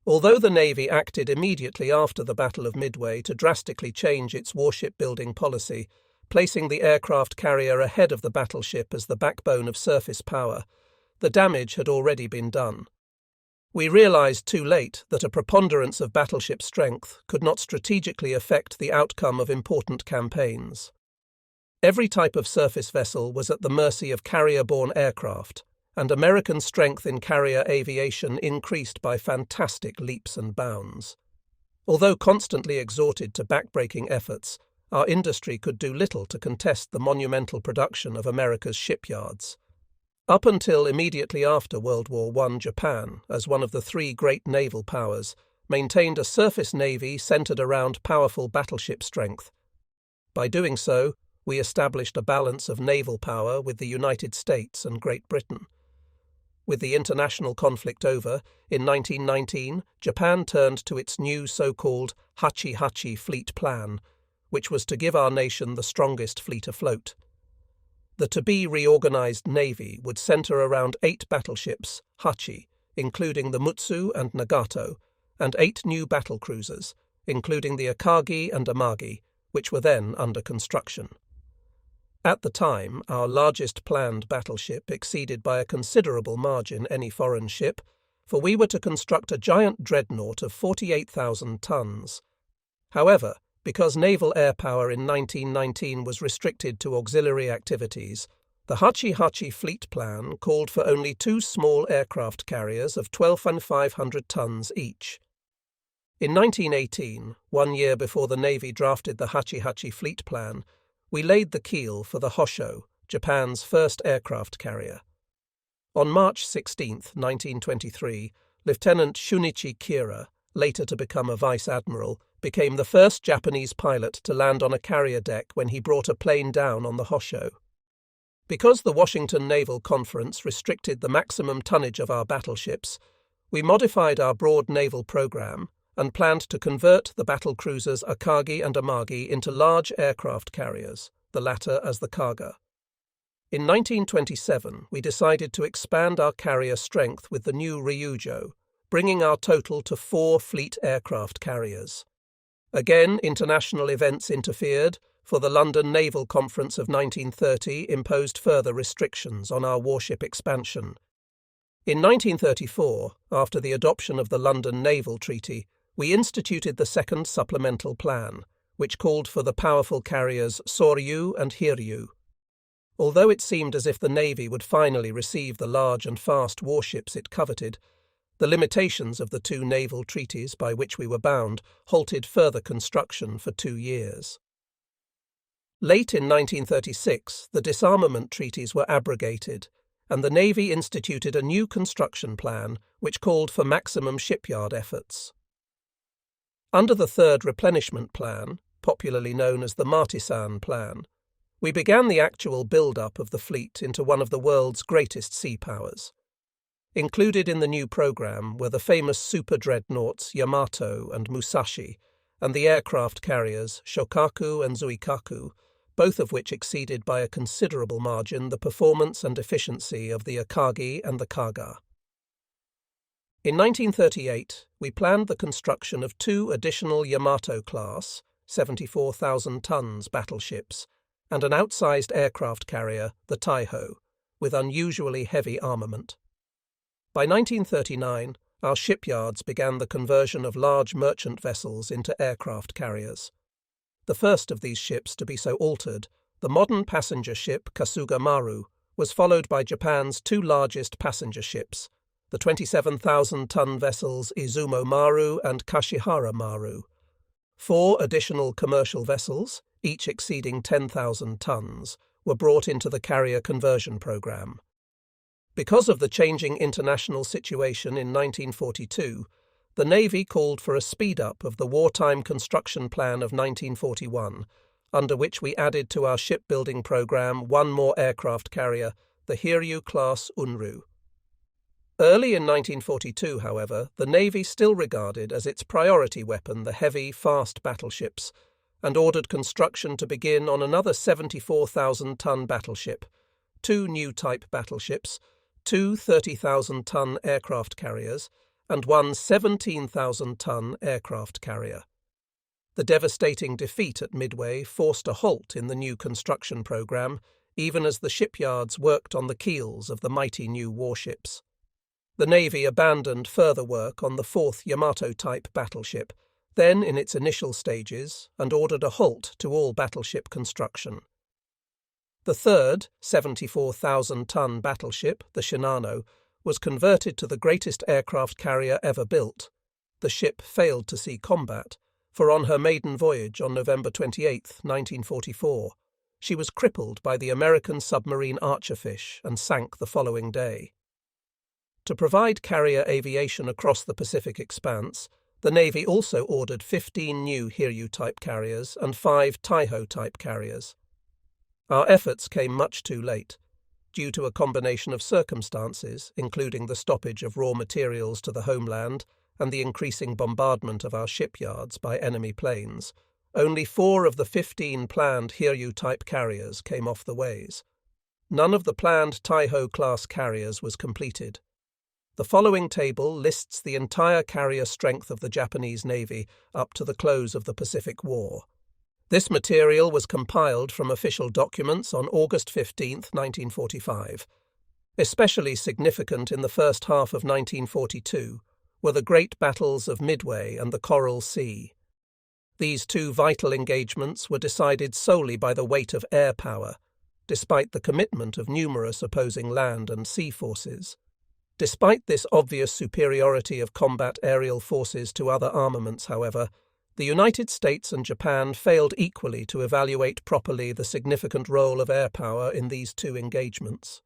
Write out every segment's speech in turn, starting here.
Although the Navy acted immediately after the Battle of Midway to drastically change its warship-building policy, placing the aircraft carrier ahead of the battleship as the backbone of surface power, the damage had already been done. We realized too late that a preponderance of battleship strength could not strategically affect the outcome of important campaigns. Every type of surface vessel was at the mercy of carrier-borne aircraft, and American strength in carrier aviation increased by fantastic leaps and bounds. Although constantly exhorted to backbreaking efforts, our industry could do little to contest the monumental production of America's shipyards. Up until immediately after World War I, Japan, as one of the three great naval powers, maintained a surface navy centered around powerful battleship strength. By doing so, we established a balance of naval power with the United States and Great Britain. With the international conflict over, in 1919, Japan turned to its new so-called Hachi-Hachi fleet plan, which was to give our nation the strongest fleet afloat. The to-be reorganized navy would center around 8 battleships, Hachi, including the Mutsu and Nagato, and 8 new battlecruisers, including the Akagi and Amagi, which were then under construction. At the time, our largest planned battleship exceeded by a considerable margin any foreign ship, for we were to construct a giant dreadnought of 48,000 tons. However, because naval air power in 1919 was restricted to auxiliary activities, the Hachi-Hachi fleet plan called for only 2 small aircraft carriers of 12,500 tons each. In 1918, 1 year before the Navy drafted the Hachi-Hachi fleet plan, we laid the keel for the Hosho, Japan's first aircraft carrier. On March 16, 1923, Lieutenant Shunichi Kira, later to become a vice admiral, became the first Japanese pilot to land on a carrier deck when he brought a plane down on the Hosho. Because the Washington Naval Conference restricted the maximum tonnage of our battleships, we modified our broad naval program and planned to convert the battlecruisers Akagi and Amagi into large aircraft carriers, the latter as the Kaga. In 1927, we decided to expand our carrier strength with the new Ryujo, bringing our total to 4 fleet aircraft carriers. Again, international events interfered, for the London Naval Conference of 1930 imposed further restrictions on our warship expansion. In 1934, after the adoption of the London Naval Treaty, we instituted the second supplemental plan, which called for the powerful carriers Soryu and Hiryu. Although it seemed as if the Navy would finally receive the large and fast warships it coveted, the limitations of the 2 naval treaties by which we were bound halted further construction for 2 years. Late in 1936, the disarmament treaties were abrogated, and the Navy instituted a new construction plan which called for maximum shipyard efforts. Under the third replenishment plan, popularly known as the Martisan Plan, we began the actual build-up of the fleet into one of the world's greatest sea powers. Included in the new program were the famous super-dreadnoughts Yamato and Musashi, and the aircraft carriers Shokaku and Zuikaku, both of which exceeded by a considerable margin the performance and efficiency of the Akagi and the Kaga. In 1938, we planned the construction of 2 additional Yamato-class, 74,000 tons battleships, and an outsized aircraft carrier, the Taiho, with unusually heavy armament. By 1939, our shipyards began the conversion of large merchant vessels into aircraft carriers. The first of these ships to be so altered, the modern passenger ship Kasuga Maru, was followed by Japan's 2 largest passenger ships, the 27,000-ton vessels Izumo Maru and Kashihara Maru. 4 additional commercial vessels, each exceeding 10,000 tons, were brought into the carrier conversion program. Because of the changing international situation in 1942, the Navy called for a speed-up of the wartime construction plan of 1941, under which we added to our shipbuilding program 1 more aircraft carrier, the Hiryu-class Unru. Early in 1942, however, the Navy still regarded as its priority weapon the heavy, fast battleships, and ordered construction to begin on another 74,000-ton battleship, 2 new type battleships, 2 30,000-ton aircraft carriers, and one 17,000-ton aircraft carrier. The devastating defeat at Midway forced a halt in the new construction program, even as the shipyards worked on the keels of the mighty new warships. The Navy abandoned further work on the fourth Yamato-type battleship, then in its initial stages, and ordered a halt to all battleship construction. The third, 74,000-ton battleship, the Shinano, was converted to the greatest aircraft carrier ever built. The ship failed to see combat, for on her maiden voyage on November 28, 1944, she was crippled by the American submarine Archerfish and sank the following day. To provide carrier aviation across the Pacific expanse, the Navy also ordered 15 new Hiryu-type carriers and 5 Taiho-type carriers. Our efforts came much too late, due to a combination of circumstances, including the stoppage of raw materials to the homeland and the increasing bombardment of our shipyards by enemy planes. Only 4 of the 15 planned Hiryu-type carriers came off the ways. None of the planned Taiho-class carriers was completed. The following table lists the entire carrier strength of the Japanese Navy up to the close of the Pacific War. This material was compiled from official documents on August 15, 1945. Especially significant in the first half of 1942 were the great battles of Midway and the Coral Sea. These 2 vital engagements were decided solely by the weight of air power, despite the commitment of numerous opposing land and sea forces. Despite this obvious superiority of combat aerial forces to other armaments, however, the United States and Japan failed equally to evaluate properly the significant role of air power in these 2 engagements.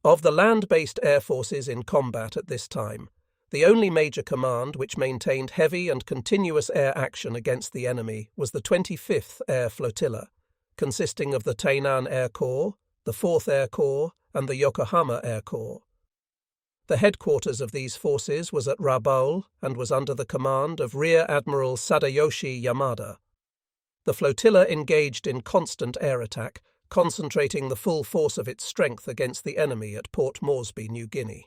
Of the land-based air forces in combat at this time, the only major command which maintained heavy and continuous air action against the enemy was the 25th Air Flotilla, consisting of the Tainan Air Corps, the 4th Air Corps, and the Yokohama Air Corps. The headquarters of these forces was at Rabaul and was under the command of Rear Admiral Sadayoshi Yamada. The flotilla engaged in constant air attack, concentrating the full force of its strength against the enemy at Port Moresby, New Guinea.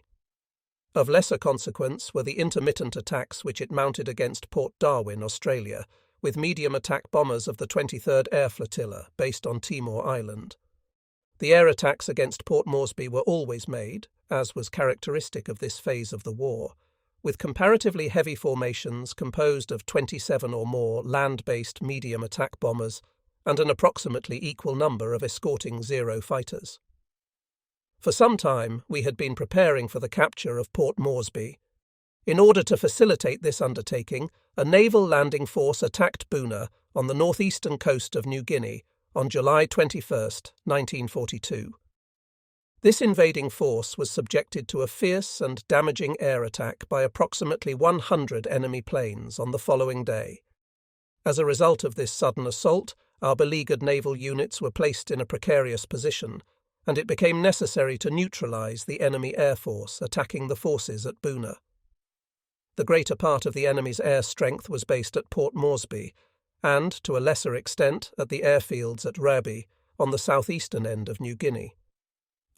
Of lesser consequence were the intermittent attacks which it mounted against Port Darwin, Australia, with medium attack bombers of the 23rd Air Flotilla, based on Timor Island. The air attacks against Port Moresby were always made, as was characteristic of this phase of the war, with comparatively heavy formations composed of 27 or more land-based medium attack bombers and an approximately equal number of escorting Zero fighters. For some time we had been preparing for the capture of Port Moresby. In order to facilitate this undertaking, a naval landing force attacked Buna on the northeastern coast of New Guinea on July 21, 1942. This invading force was subjected to a fierce and damaging air attack by approximately 100 enemy planes on the following day. As a result of this sudden assault, our beleaguered naval units were placed in a precarious position, and it became necessary to neutralize the enemy air force attacking the forces at Buna. The greater part of the enemy's air strength was based at Port Moresby, and, to a lesser extent, at the airfields at Rabi, on the southeastern end of New Guinea.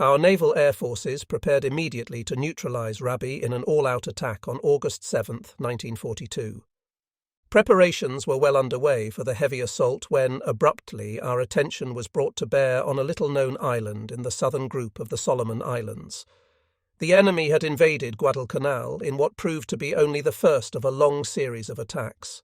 Our naval air forces prepared immediately to neutralize Rabi in an all-out attack on August 7, 1942. Preparations were well underway for the heavy assault when, abruptly, our attention was brought to bear on a little-known island in the southern group of the Solomon Islands. The enemy had invaded Guadalcanal in what proved to be only the first of a long series of attacks.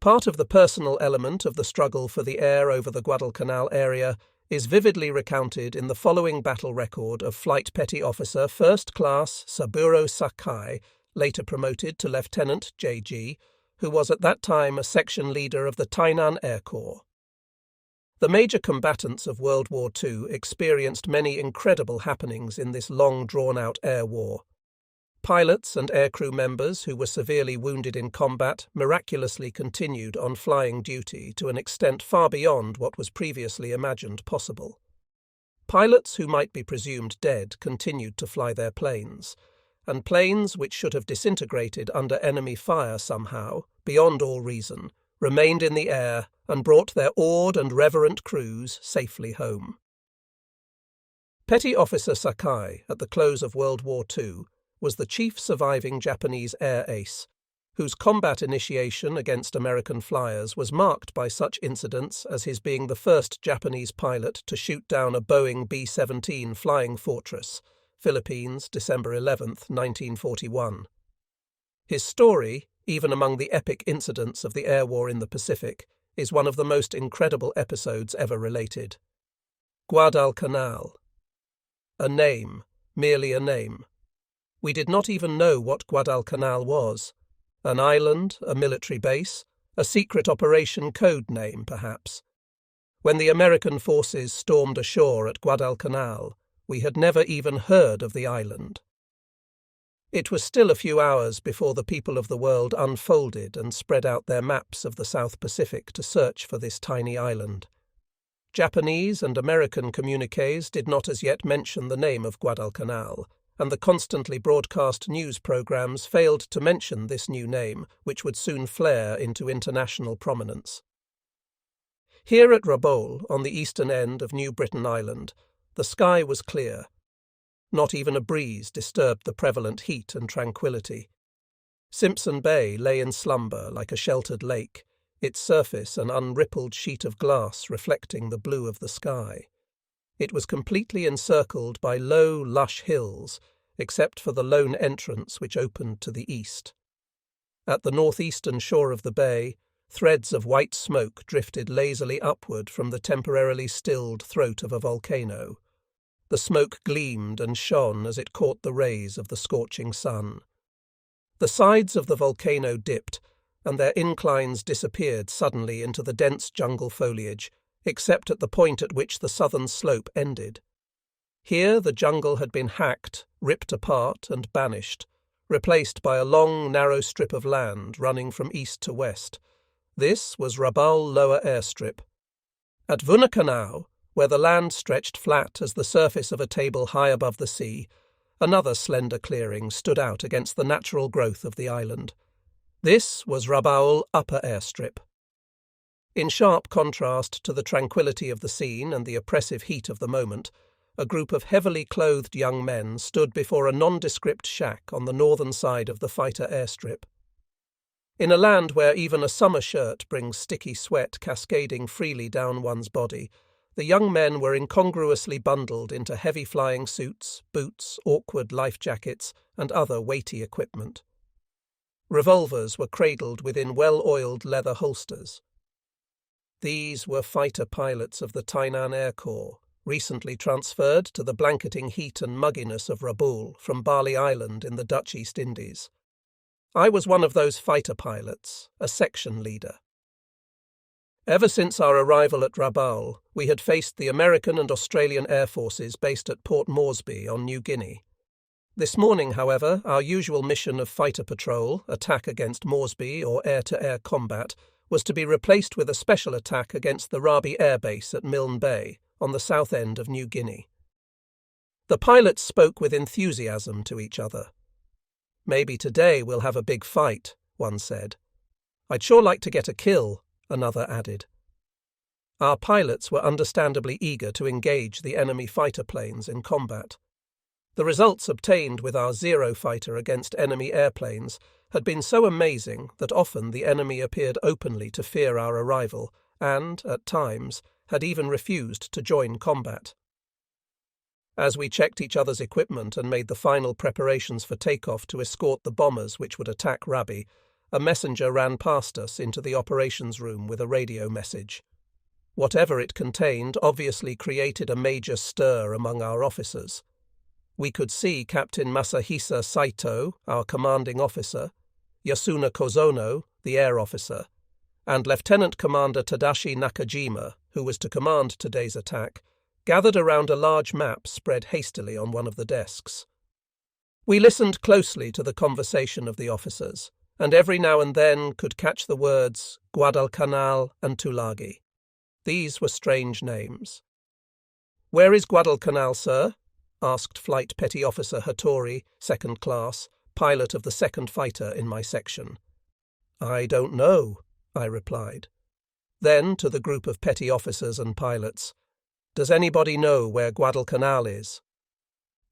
Part of the personal element of the struggle for the air over the Guadalcanal area is vividly recounted in the following battle record of Flight Petty Officer First Class Saburo Sakai, later promoted to Lieutenant J.G., who was at that time a section leader of the Tainan Air Corps. The major combatants of World War II experienced many incredible happenings in this long drawn-out air war. Pilots and aircrew members who were severely wounded in combat miraculously continued on flying duty to an extent far beyond what was previously imagined possible. Pilots who might be presumed dead continued to fly their planes, and planes which should have disintegrated under enemy fire somehow, beyond all reason, remained in the air and brought their awed and reverent crews safely home. Petty Officer Sakai, at the close of World War II, was the chief surviving Japanese air ace, whose combat initiation against American flyers was marked by such incidents as his being the first Japanese pilot to shoot down a Boeing B-17 Flying Fortress, Philippines, December 11, 1941. His story, even among the epic incidents of the air war in the Pacific, is one of the most incredible episodes ever related. Guadalcanal. A name, merely a name. We did not even know what Guadalcanal was. An island, a military base, a secret operation code name, perhaps. When the American forces stormed ashore at Guadalcanal, we had never even heard of the island. It was still a few hours before the people of the world unfolded and spread out their maps of the South Pacific to search for this tiny island. Japanese and American communiques did not as yet mention the name of Guadalcanal, and the constantly broadcast news programs failed to mention this new name, which would soon flare into international prominence. Here at Rabaul, on the eastern end of New Britain Island, the sky was clear. Not even a breeze disturbed the prevalent heat and tranquility. Simpson Bay lay in slumber like a sheltered lake, its surface an unrippled sheet of glass reflecting the blue of the sky. It was completely encircled by low, lush hills, except for the lone entrance which opened to the east. At the northeastern shore of the bay, threads of white smoke drifted lazily upward from the temporarily stilled throat of a volcano. The smoke gleamed and shone as it caught the rays of the scorching sun. The sides of the volcano dipped, and their inclines disappeared suddenly into the dense jungle foliage, except at the point at which the southern slope ended. Here the jungle had been hacked, ripped apart, and banished, replaced by a long, narrow strip of land running from east to west. This was Rabaul Lower Airstrip. At Vunakanau, where the land stretched flat as the surface of a table high above the sea, another slender clearing stood out against the natural growth of the island. This was Rabaul Upper Airstrip. In sharp contrast to the tranquility of the scene and the oppressive heat of the moment, a group of heavily clothed young men stood before a nondescript shack on the northern side of the fighter airstrip. In a land where even a summer shirt brings sticky sweat cascading freely down one's body, the young men were incongruously bundled into heavy flying suits, boots, awkward life jackets, and other weighty equipment. Revolvers were cradled within well-oiled leather holsters. These were fighter pilots of the Tainan Air Corps, recently transferred to the blanketing heat and mugginess of Rabaul from Bali Island in the Dutch East Indies. I was one of those fighter pilots, a section leader. Ever since our arrival at Rabaul, we had faced the American and Australian air forces based at Port Moresby on New Guinea. This morning, however, our usual mission of fighter patrol, attack against Moresby or air-to-air combat, was to be replaced with a special attack against the Rabi Air Base at Milne Bay, on the south end of New Guinea. The pilots spoke with enthusiasm to each other. "Maybe today we'll have a big fight," one said. "I'd sure like to get a kill," another added. Our pilots were understandably eager to engage the enemy fighter planes in combat. The results obtained with our Zero fighter against enemy airplanes had been so amazing that often the enemy appeared openly to fear our arrival and, at times, had even refused to join combat. As we checked each other's equipment and made the final preparations for takeoff to escort the bombers which would attack Rabi, a messenger ran past us into the operations room with a radio message. Whatever it contained obviously created a major stir among our officers. We could see Captain Masahisa Saito, our commanding officer, Yasuna Kozono, the air officer, and Lieutenant Commander Tadashi Nakajima, who was to command today's attack, gathered around a large map spread hastily on one of the desks. We listened closely to the conversation of the officers, and every now and then could catch the words Guadalcanal and Tulagi. These were strange names. "Where is Guadalcanal, sir?" asked Flight Petty Officer Hattori, second class, pilot of the second fighter in my section. "I don't know," I replied. Then, to the group of petty officers and pilots, "Does anybody know where Guadalcanal is?"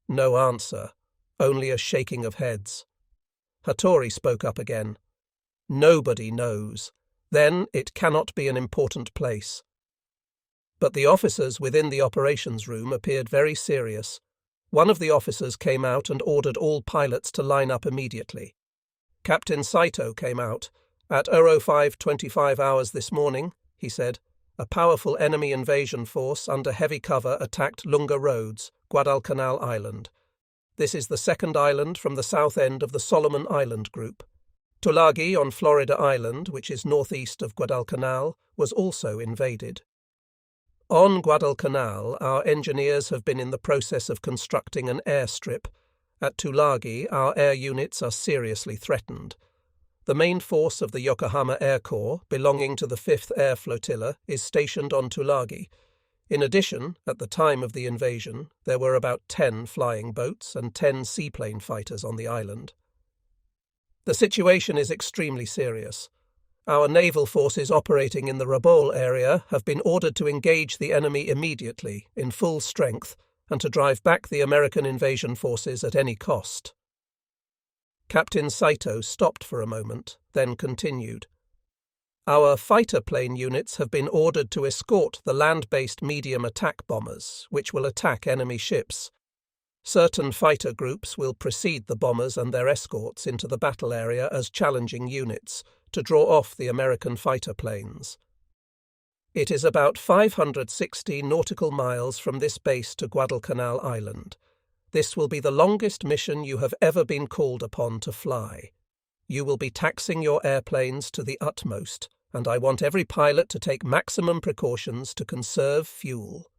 No answer. Only a shaking of heads. Hattori spoke up again. Nobody knows. Then it cannot be an important place. But the officers within the operations room appeared very serious. One of the officers came out and ordered all pilots to line up immediately. Captain Saito came out. At 05:25 hours this morning, he said, a powerful enemy invasion force under heavy cover attacked Lunga Roads, Guadalcanal Island. This is the second island from the south end of the Solomon Island group. Tulagi on Florida Island, which is northeast of Guadalcanal, was also invaded. On Guadalcanal, our engineers have been in the process of constructing an airstrip. At Tulagi, our air units are seriously threatened. The main force of the Yokohama Air Corps, belonging to the 5th Air Flotilla, is stationed on Tulagi. In addition, at the time of the invasion, there were about 10 flying boats and 10 seaplane fighters on the island. The situation is extremely serious. Our naval forces operating in the Rabaul area have been ordered to engage the enemy immediately, in full strength, and to drive back the American invasion forces at any cost. Captain Saito stopped for a moment, then continued. Our fighter plane units have been ordered to escort the land-based medium attack bombers, which will attack enemy ships. Certain fighter groups will precede the bombers and their escorts into the battle area as challenging units, to draw off the American fighter planes. It is about 560 nautical miles from this base to Guadalcanal Island. This will be the longest mission you have ever been called upon to fly. You will be taxing your airplanes to the utmost, and I want every pilot to take maximum precautions to conserve fuel.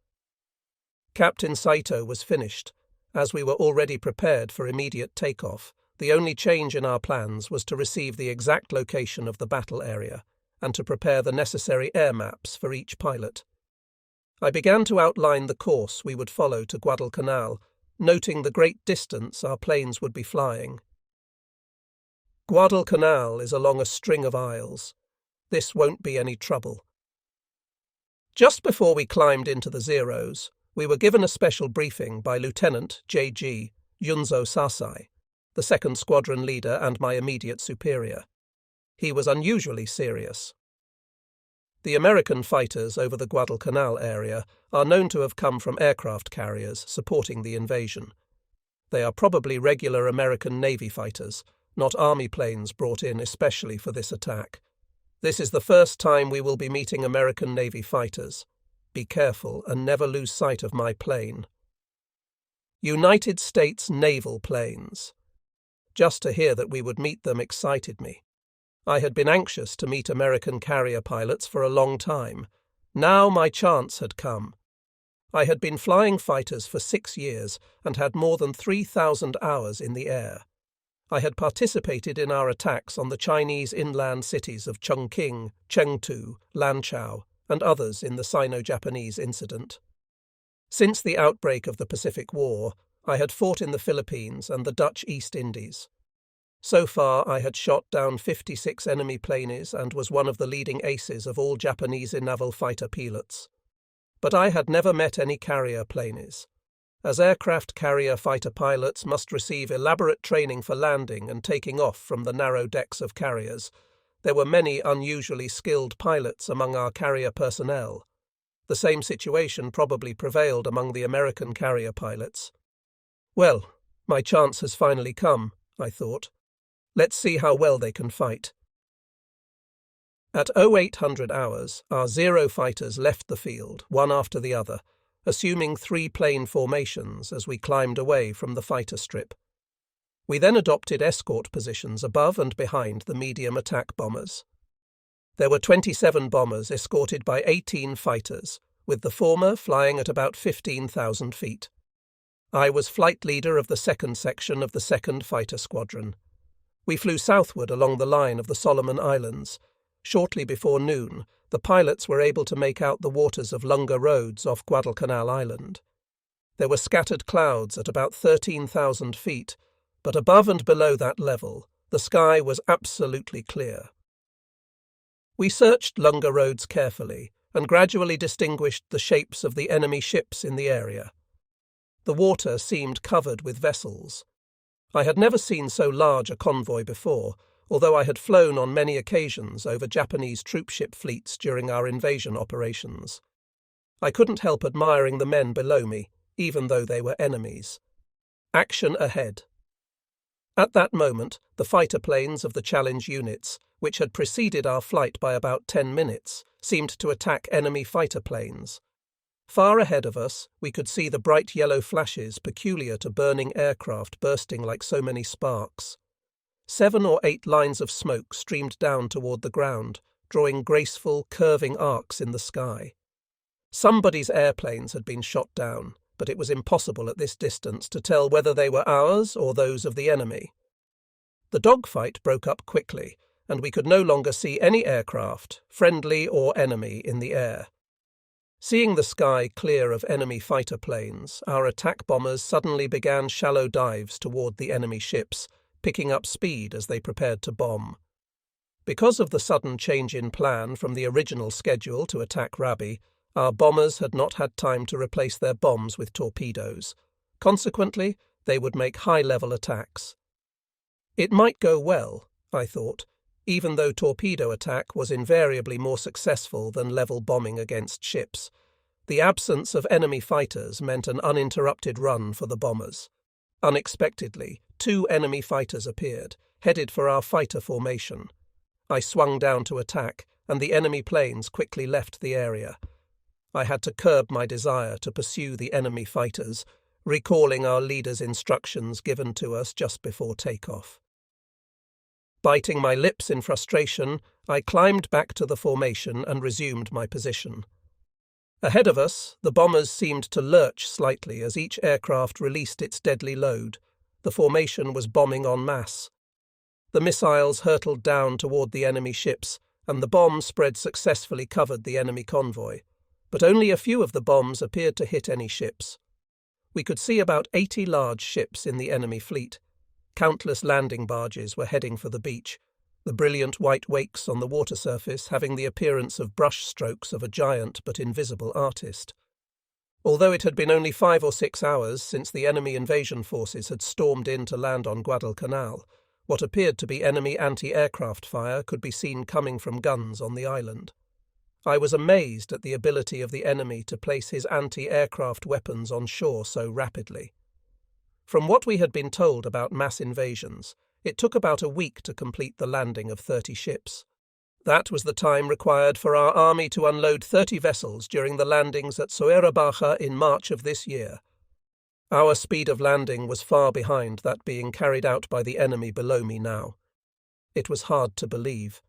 Captain Saito was finished. As we were already prepared for immediate takeoff, the only change in our plans was to receive the exact location of the battle area, and to prepare the necessary air maps for each pilot. I began to outline the course we would follow to Guadalcanal, noting the great distance our planes would be flying. Guadalcanal is along a string of isles. This won't be any trouble. Just before we climbed into the Zeros, we were given a special briefing by Lieutenant J.G. Yunzo Sasai, the 2nd Squadron leader and my immediate superior. He was unusually serious. The American fighters over the Guadalcanal area are known to have come from aircraft carriers supporting the invasion. They are probably regular American Navy fighters, not Army planes brought in especially for this attack. This is the first time we will be meeting American Navy fighters. Be careful and never lose sight of my plane. United States naval planes. Just to hear that we would meet them excited me. I had been anxious to meet American carrier pilots for a long time. Now my chance had come. I had been flying fighters for 6 years and had more than 3,000 hours in the air. I had participated in our attacks on the Chinese inland cities of Chongqing, Chengdu, Lanzhou, and others in the Sino-Japanese incident. Since the outbreak of the Pacific War, I had fought in the Philippines and the Dutch East Indies. So far, I had shot down 56 enemy planes and was one of the leading aces of all Japanese naval fighter pilots. But I had never met any carrier planes. As aircraft carrier fighter pilots must receive elaborate training for landing and taking off from the narrow decks of carriers, there were many unusually skilled pilots among our carrier personnel. The same situation probably prevailed among the American carrier pilots. Well, my chance has finally come, I thought. Let's see how well they can fight. At 0800 hours, our Zero fighters left the field, one after the other, assuming 3-plane formations as we climbed away from the fighter strip. We then adopted escort positions above and behind the medium attack bombers. There were 27 bombers escorted by 18 fighters, with the former flying at about 15,000 feet. I was flight leader of the 2nd section of the 2nd Fighter Squadron. We flew southward along the line of the Solomon Islands. Shortly before noon, the pilots were able to make out the waters of Lunga Roads off Guadalcanal Island. There were scattered clouds at about 13,000 feet, but above and below that level, the sky was absolutely clear. We searched Lunga Roads carefully and gradually distinguished the shapes of the enemy ships in the area. The water seemed covered with vessels. I had never seen so large a convoy before, although I had flown on many occasions over Japanese troopship fleets during our invasion operations. I couldn't help admiring the men below me, even though they were enemies. Action ahead. At that moment, the fighter planes of the challenge units, which had preceded our flight by about 10 minutes, seemed to attack enemy fighter planes. Far ahead of us, we could see the bright yellow flashes peculiar to burning aircraft bursting like so many sparks. 7 or 8 lines of smoke streamed down toward the ground, drawing graceful, curving arcs in the sky. Somebody's airplanes had been shot down, but it was impossible at this distance to tell whether they were ours or those of the enemy. The dogfight broke up quickly, and we could no longer see any aircraft, friendly or enemy, in the air. Seeing the sky clear of enemy fighter planes, our attack bombers suddenly began shallow dives toward the enemy ships, picking up speed as they prepared to bomb. Because of the sudden change in plan from the original schedule to attack Rabi, our bombers had not had time to replace their bombs with torpedoes. Consequently, they would make high-level attacks. It might go well, I thought, even though torpedo attack was invariably more successful than level bombing against ships. The absence of enemy fighters meant an uninterrupted run for the bombers. Unexpectedly, 2 enemy fighters appeared, headed for our fighter formation. I swung down to attack, and the enemy planes quickly left the area. I had to curb my desire to pursue the enemy fighters, recalling our leader's instructions given to us just before takeoff. Biting my lips in frustration, I climbed back to the formation and resumed my position. Ahead of us, the bombers seemed to lurch slightly as each aircraft released its deadly load. The formation was bombing en masse. The missiles hurtled down toward the enemy ships, and the bomb spread successfully covered the enemy convoy. But only a few of the bombs appeared to hit any ships. We could see about 80 large ships in the enemy fleet. Countless landing barges were heading for the beach, the brilliant white wakes on the water surface having the appearance of brush strokes of a giant but invisible artist. Although it had been only 5 or 6 hours since the enemy invasion forces had stormed in to land on Guadalcanal, what appeared to be enemy anti-aircraft fire could be seen coming from guns on the island. I was amazed at the ability of the enemy to place his anti-aircraft weapons on shore so rapidly. From what we had been told about mass invasions, it took about a week to complete the landing of 30 ships. That was the time required for our army to unload 30 vessels during the landings at Soerabaja in March of this year. Our speed of landing was far behind that being carried out by the enemy below me now. It was hard to believe.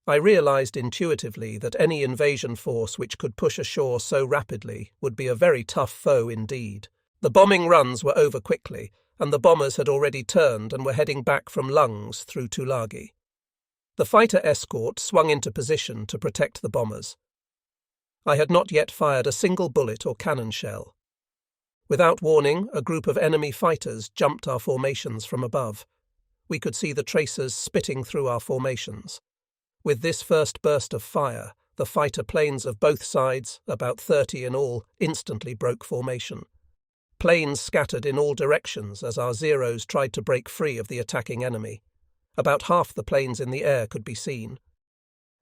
I realized intuitively that any invasion force which could push ashore so rapidly would be a very tough foe indeed. The bombing runs were over quickly, and the bombers had already turned and were heading back from Lungs through Tulagi. The fighter escort swung into position to protect the bombers. I had not yet fired a single bullet or cannon shell. Without warning, a group of enemy fighters jumped our formations from above. We could see the tracers spitting through our formations. With this first burst of fire, the fighter planes of both sides, about 30 in all, instantly broke formation. Planes scattered in all directions as our Zeros tried to break free of the attacking enemy. About half the planes in the air could be seen.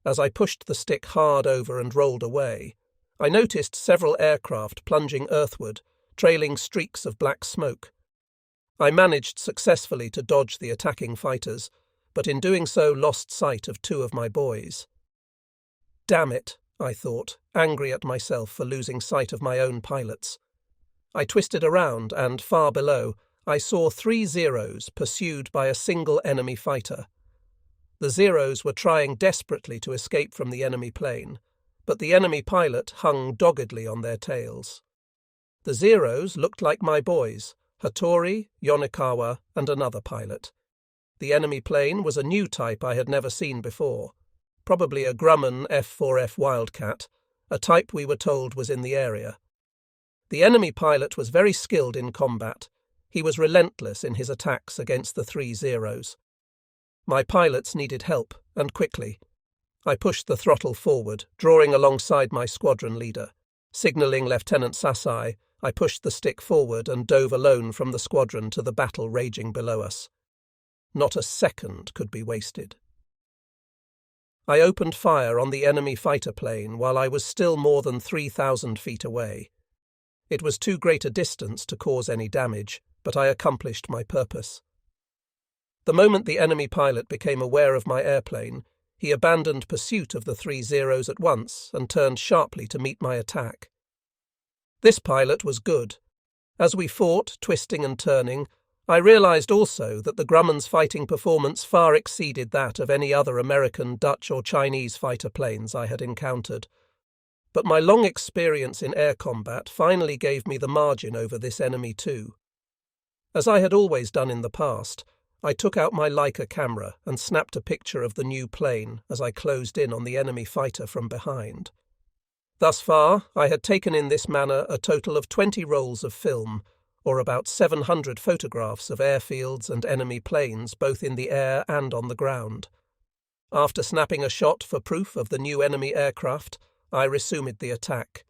As I pushed the stick hard over and rolled away, I noticed several aircraft plunging earthward, trailing streaks of black smoke. I managed successfully to dodge the attacking fighters, but in doing so lost sight of 2 of my boys. Damn it, I thought, angry at myself for losing sight of my own pilots. I twisted around and, far below, I saw 3 Zeros pursued by a single enemy fighter. The Zeros were trying desperately to escape from the enemy plane, but the enemy pilot hung doggedly on their tails. The Zeros looked like my boys, Hattori, Yonekawa, and another pilot. The enemy plane was a new type I had never seen before, probably a Grumman F4F Wildcat, a type we were told was in the area. The enemy pilot was very skilled in combat. He was relentless in his attacks against the 3 Zeros. My pilots needed help, and quickly. I pushed the throttle forward, drawing alongside my squadron leader, signalling Lieutenant Sasai, I pushed the stick forward and dove alone from the squadron to the battle raging below us. Not a second could be wasted. I opened fire on the enemy fighter plane while I was still more than 3,000 feet away. It was too great a distance to cause any damage, but I accomplished my purpose. The moment the enemy pilot became aware of my airplane, he abandoned pursuit of the 3 Zeros at once and turned sharply to meet my attack. This pilot was good. As we fought, twisting and turning, I realized also that the Grumman's fighting performance far exceeded that of any other American, Dutch or Chinese fighter planes I had encountered. But my long experience in air combat finally gave me the margin over this enemy too. As I had always done in the past, I took out my Leica camera and snapped a picture of the new plane as I closed in on the enemy fighter from behind. Thus far, I had taken in this manner a total of 20 rolls of film, or about 700 photographs of airfields and enemy planes both in the air and on the ground. After snapping a shot for proof of the new enemy aircraft, I resumed the attack.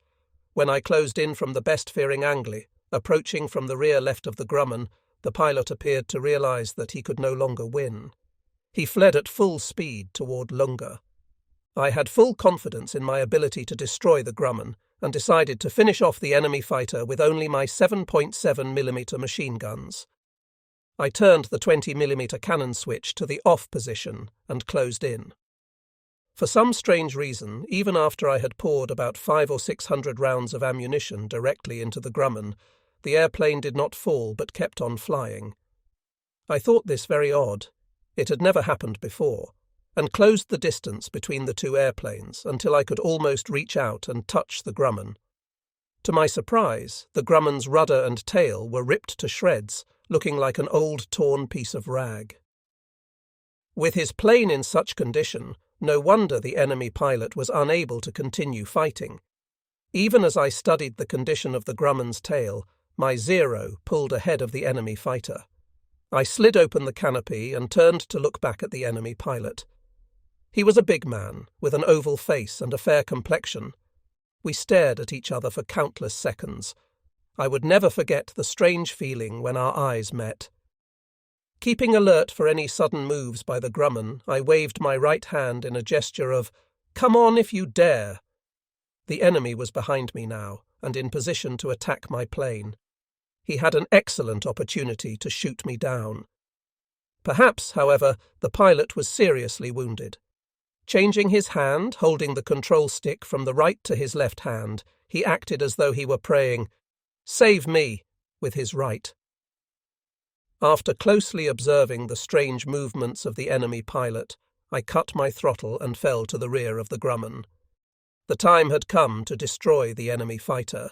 When I closed in from the best-fearing angle, approaching from the rear left of the Grumman, the pilot appeared to realize that he could no longer win. He fled at full speed toward Lunga. I had full confidence in my ability to destroy the Grumman and decided to finish off the enemy fighter with only my 7.7mm machine guns. I turned the 20mm cannon switch to the off position and closed in. For some strange reason, even after I had poured about 500 or 600 rounds of ammunition directly into the Grumman, the airplane did not fall but kept on flying. I thought this very odd. It had never happened before, and closed the distance between the two airplanes until I could almost reach out and touch the Grumman. To my surprise, the Grumman's rudder and tail were ripped to shreds, looking like an old torn piece of rag. With his plane in such condition, no wonder the enemy pilot was unable to continue fighting. Even as I studied the condition of the Grumman's tail, my Zero pulled ahead of the enemy fighter. I slid open the canopy and turned to look back at the enemy pilot. He was a big man, with an oval face and a fair complexion. We stared at each other for countless seconds. I would never forget the strange feeling when our eyes met. Keeping alert for any sudden moves by the Grumman, I waved my right hand in a gesture of, "Come on if you dare!" The enemy was behind me now, and in position to attack my plane. He had an excellent opportunity to shoot me down. Perhaps, however, the pilot was seriously wounded. Changing his hand, holding the control stick from the right to his left hand, he acted as though he were praying, "Save me," with his right. After closely observing the strange movements of the enemy pilot, I cut my throttle and fell to the rear of the Grumman. The time had come to destroy the enemy fighter.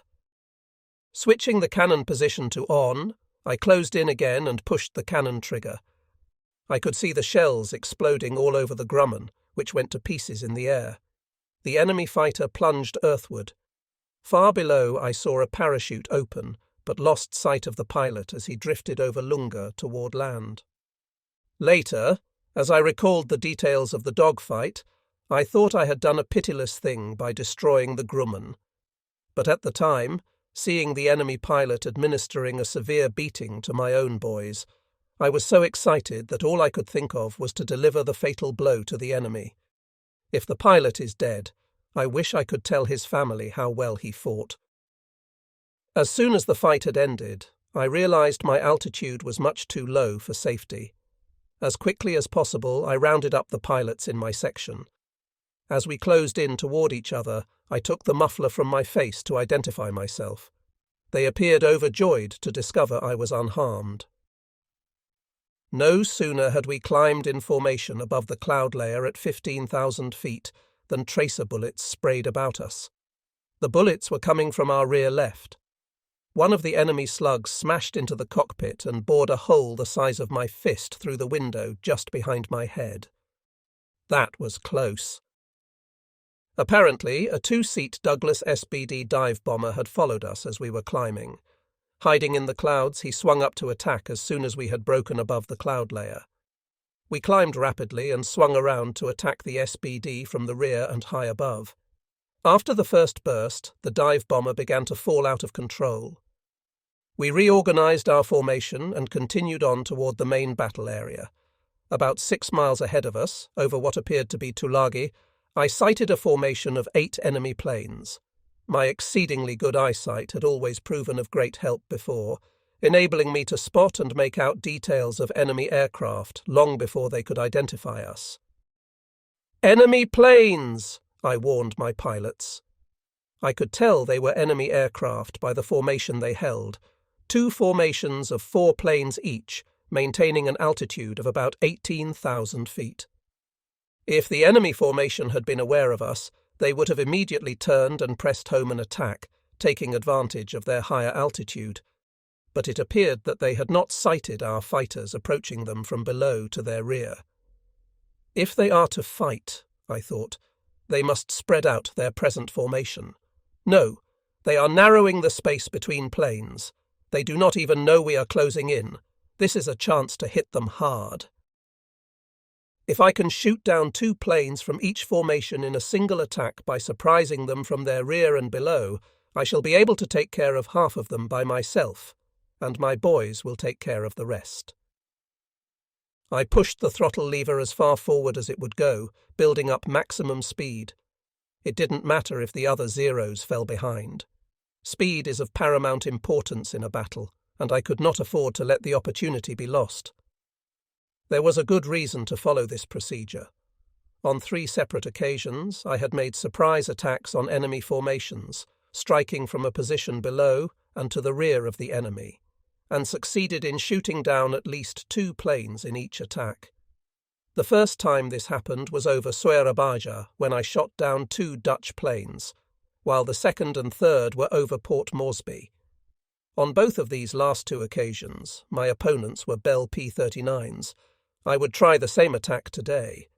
Switching the cannon position to on, I closed in again and pushed the cannon trigger. I could see the shells exploding all over the Grumman, which went to pieces in the air. The enemy fighter plunged earthward. Far below I saw a parachute open, but lost sight of the pilot as he drifted over Lunga toward land. Later, as I recalled the details of the dogfight, I thought I had done a pitiless thing by destroying the Grumman. But at the time, seeing the enemy pilot administering a severe beating to my own boys, I was so excited that all I could think of was to deliver the fatal blow to the enemy. If the pilot is dead, I wish I could tell his family how well he fought. As soon as the fight had ended, I realized my altitude was much too low for safety. As quickly as possible, I rounded up the pilots in my section. As we closed in toward each other, I took the muffler from my face to identify myself. They appeared overjoyed to discover I was unharmed. No sooner had we climbed in formation above the cloud layer at 15,000 feet than tracer bullets sprayed about us. The bullets were coming from our rear left. One of the enemy slugs smashed into the cockpit and bored a hole the size of my fist through the window just behind my head. That was close. Apparently, a 2-seat Douglas SBD dive bomber had followed us as we were climbing. Hiding in the clouds, he swung up to attack as soon as we had broken above the cloud layer. We climbed rapidly and swung around to attack the SBD from the rear and high above. After the first burst, the dive bomber began to fall out of control. We reorganized our formation and continued on toward the main battle area. About 6 miles ahead of us, over what appeared to be Tulagi, I sighted a formation of 8 enemy planes. My exceedingly good eyesight had always proven of great help before, enabling me to spot and make out details of enemy aircraft long before they could identify us. "Enemy planes!" I warned my pilots. I could tell they were enemy aircraft by the formation they held, 2 formations of 4 planes each, maintaining an altitude of about 18,000 feet. If the enemy formation had been aware of us, they would have immediately turned and pressed home an attack, taking advantage of their higher altitude. But it appeared that they had not sighted our fighters approaching them from below to their rear. If they are to fight, I thought, they must spread out their present formation. No, they are narrowing the space between planes. They do not even know we are closing in. This is a chance to hit them hard. If I can shoot down 2 planes from each formation in a single attack by surprising them from their rear and below, I shall be able to take care of half of them by myself, and my boys will take care of the rest. I pushed the throttle lever as far forward as it would go, building up maximum speed. It didn't matter if the other Zeros fell behind. Speed is of paramount importance in a battle, and I could not afford to let the opportunity be lost. There was a good reason to follow this procedure. On 3 separate occasions, I had made surprise attacks on enemy formations, striking from a position below and to the rear of the enemy, and succeeded in shooting down at least 2 planes in each attack. The first time this happened was over Surabaya, when I shot down 2 Dutch planes, while the second and third were over Port Moresby. On both of these last 2 occasions, my opponents were Bell P-39s. I would try the same attack today.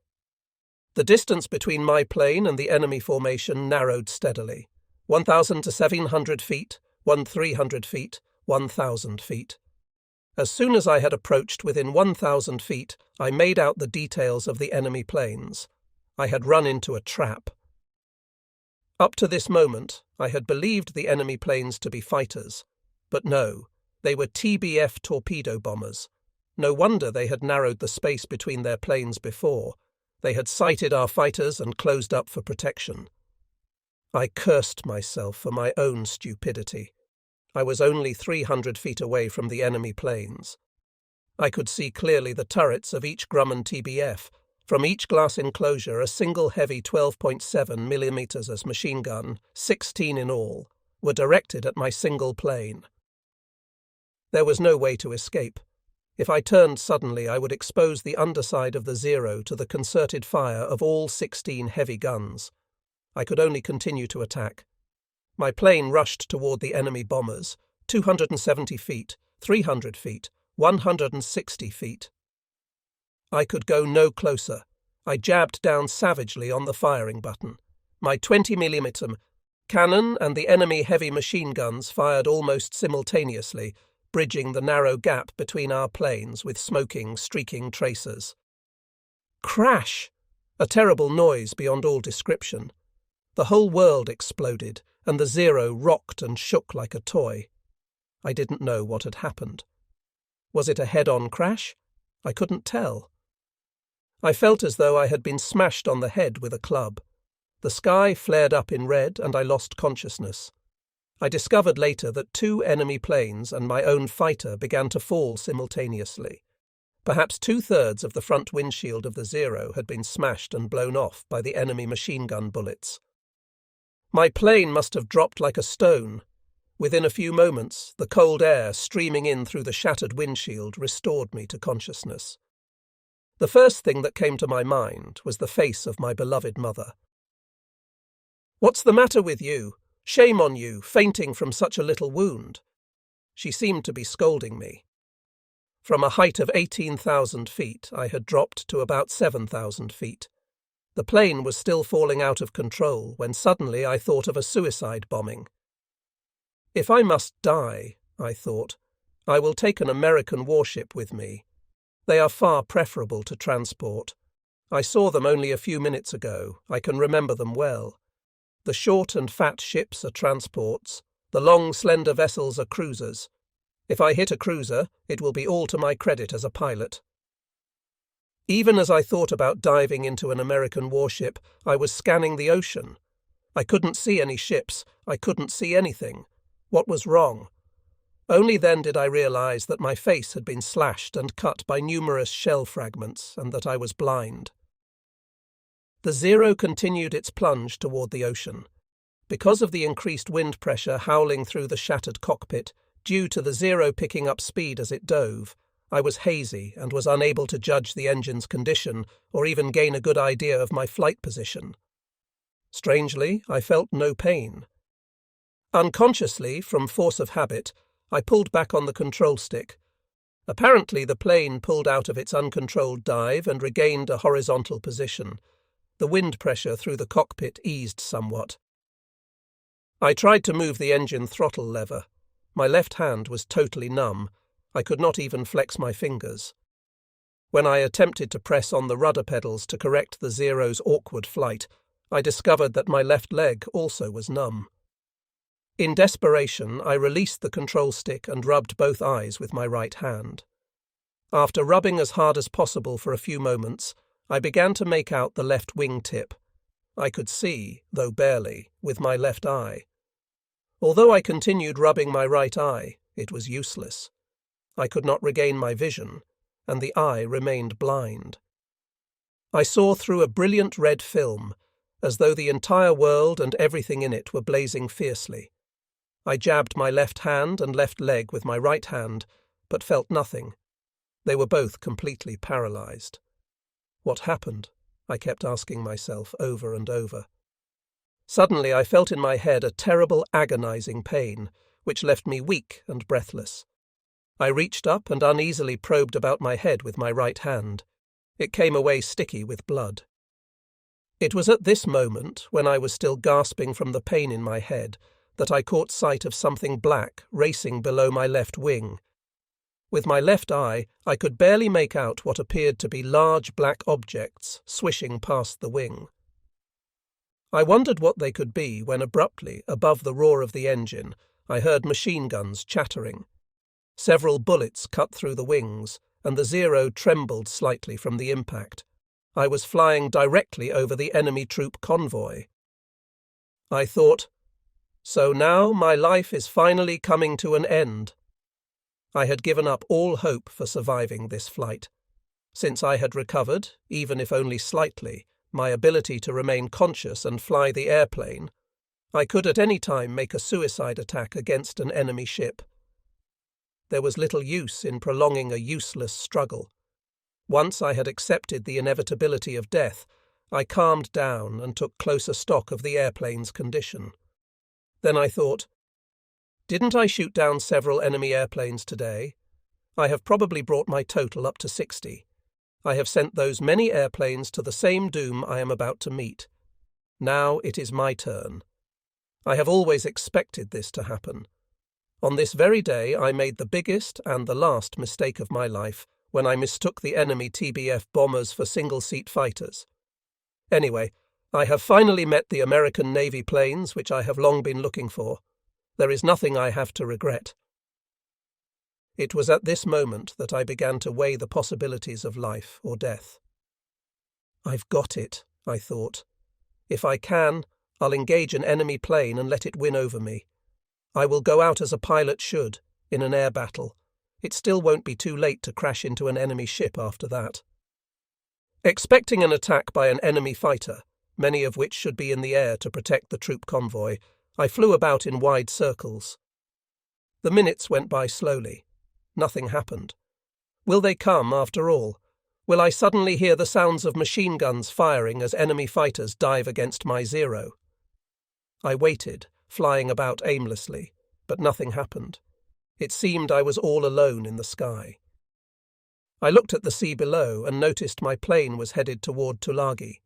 The distance between my plane and the enemy formation narrowed steadily. 1,000 to 700 feet, 1,300 feet, 1,000 feet. As soon as I had approached within 1,000 feet, I made out the details of the enemy planes. I had run into a trap. Up to this moment, I had believed the enemy planes to be fighters. But no, they were TBF torpedo bombers. No wonder they had narrowed the space between their planes before. They had sighted our fighters and closed up for protection. I cursed myself for my own stupidity. I was only 300 feet away from the enemy planes. I could see clearly the turrets of each Grumman TBF. From each glass enclosure, a single heavy 12.7 millimeters as machine gun, 16 in all, were directed at my single plane. There was no way to escape. If I turned suddenly, I would expose the underside of the Zero to the concerted fire of all 16 heavy guns. I could only continue to attack. My plane rushed toward the enemy bombers, 270 feet, 300 feet, 160 feet. I could go no closer. I jabbed down savagely on the firing button. My 20mm cannon and the enemy heavy machine guns fired almost simultaneously, bridging the narrow gap between our planes with smoking, streaking tracers. Crash! A terrible noise beyond all description. The whole world exploded, and the Zero rocked and shook like a toy. I didn't know what had happened. Was it a head-on crash? I couldn't tell. I felt as though I had been smashed on the head with a club. The sky flared up in red, and I lost consciousness. I discovered later that 2 enemy planes and my own fighter began to fall simultaneously. Perhaps 2/3 of the front windshield of the Zero had been smashed and blown off by the enemy machine gun bullets. My plane must have dropped like a stone. Within a few moments, the cold air streaming in through the shattered windshield restored me to consciousness. The first thing that came to my mind was the face of my beloved mother. "What's the matter with you? Shame on you, fainting from such a little wound." She seemed to be scolding me. From a height of 18,000 feet, I had dropped to about 7,000 feet. The plane was still falling out of control when suddenly I thought of a suicide bombing. If I must die, I thought, I will take an American warship with me. They are far preferable to transport. I saw them only a few minutes ago. I can remember them well. The short and fat ships are transports. The long, slender vessels are cruisers. If I hit a cruiser, it will be all to my credit as a pilot. Even as I thought about diving into an American warship, I was scanning the ocean. I couldn't see any ships. I couldn't see anything. What was wrong? Only then did I realize that my face had been slashed and cut by numerous shell fragments and that I was blind. The Zero continued its plunge toward the ocean. Because of the increased wind pressure howling through the shattered cockpit, due to the Zero picking up speed as it dove, I was hazy and was unable to judge the engine's condition or even gain a good idea of my flight position. Strangely, I felt no pain. Unconsciously, from force of habit, I pulled back on the control stick. Apparently, the plane pulled out of its uncontrolled dive and regained a horizontal position. The wind pressure through the cockpit eased somewhat. I tried to move the engine throttle lever. My left hand was totally numb. I could not even flex my fingers. When I attempted to press on the rudder pedals to correct the Zero's awkward flight, I discovered that my left leg also was numb. In desperation, I released the control stick and rubbed both eyes with my right hand. After rubbing as hard as possible for a few moments, I began to make out the left wing tip. I could see, though barely, with my left eye. Although I continued rubbing my right eye, it was useless. I could not regain my vision, and the eye remained blind. I saw through a brilliant red film, as though the entire world and everything in it were blazing fiercely. I jabbed my left hand and left leg with my right hand, but felt nothing. They were both completely paralyzed. What happened? I kept asking myself over and over. Suddenly I felt in my head a terrible agonizing pain, which left me weak and breathless. I reached up and uneasily probed about my head with my right hand. It came away sticky with blood. It was at this moment, when I was still gasping from the pain in my head, that I caught sight of something black racing below my left wing. With my left eye, I could barely make out what appeared to be large black objects swishing past the wing. I wondered what they could be when abruptly, above the roar of the engine, I heard machine guns chattering. Several bullets cut through the wings, and the Zero trembled slightly from the impact. I was flying directly over the enemy troop convoy. I thought, so now my life is finally coming to an end. I had given up all hope for surviving this flight. Since I had recovered, even if only slightly, my ability to remain conscious and fly the airplane, I could at any time make a suicide attack against an enemy ship. There was little use in prolonging a useless struggle. Once I had accepted the inevitability of death, I calmed down and took closer stock of the airplane's condition. Then I thought, didn't I shoot down several enemy airplanes today? I have probably brought my total up to 60. I have sent those many airplanes to the same doom I am about to meet. Now it is my turn. I have always expected this to happen. On this very day I made the biggest and the last mistake of my life when I mistook the enemy TBF bombers for single-seat fighters. Anyway, I have finally met the American Navy planes which I have long been looking for. There is nothing I have to regret. It was at this moment that I began to weigh the possibilities of life or death. I've got it, I thought. If I can, I'll engage an enemy plane and let it win over me. I will go out as a pilot should, in an air battle. It still won't be too late to crash into an enemy ship after that. Expecting an attack by an enemy fighter, many of which should be in the air to protect the troop convoy, I flew about in wide circles. The minutes went by slowly. Nothing happened. Will they come after all? Will I suddenly hear the sounds of machine guns firing as enemy fighters dive against my Zero? I waited, flying about aimlessly, but nothing happened. It seemed I was all alone in the sky. I looked at the sea below and noticed my plane was headed toward Tulagi.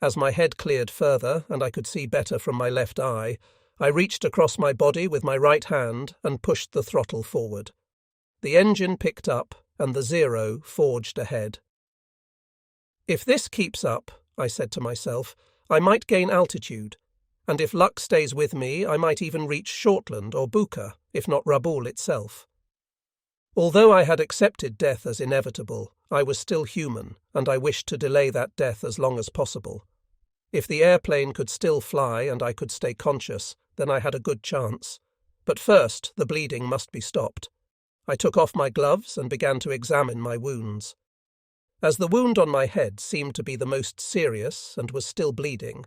As my head cleared further and I could see better from my left eye, I reached across my body with my right hand and pushed the throttle forward. The engine picked up and the Zero forged ahead. If this keeps up, I said to myself, I might gain altitude, and if luck stays with me, I might even reach Shortland or Buka, if not Rabaul itself. Although I had accepted death as inevitable, I was still human, and I wished to delay that death as long as possible. If the airplane could still fly and I could stay conscious, then I had a good chance. But first, the bleeding must be stopped. I took off my gloves and began to examine my wounds. As the wound on my head seemed to be the most serious and was still bleeding,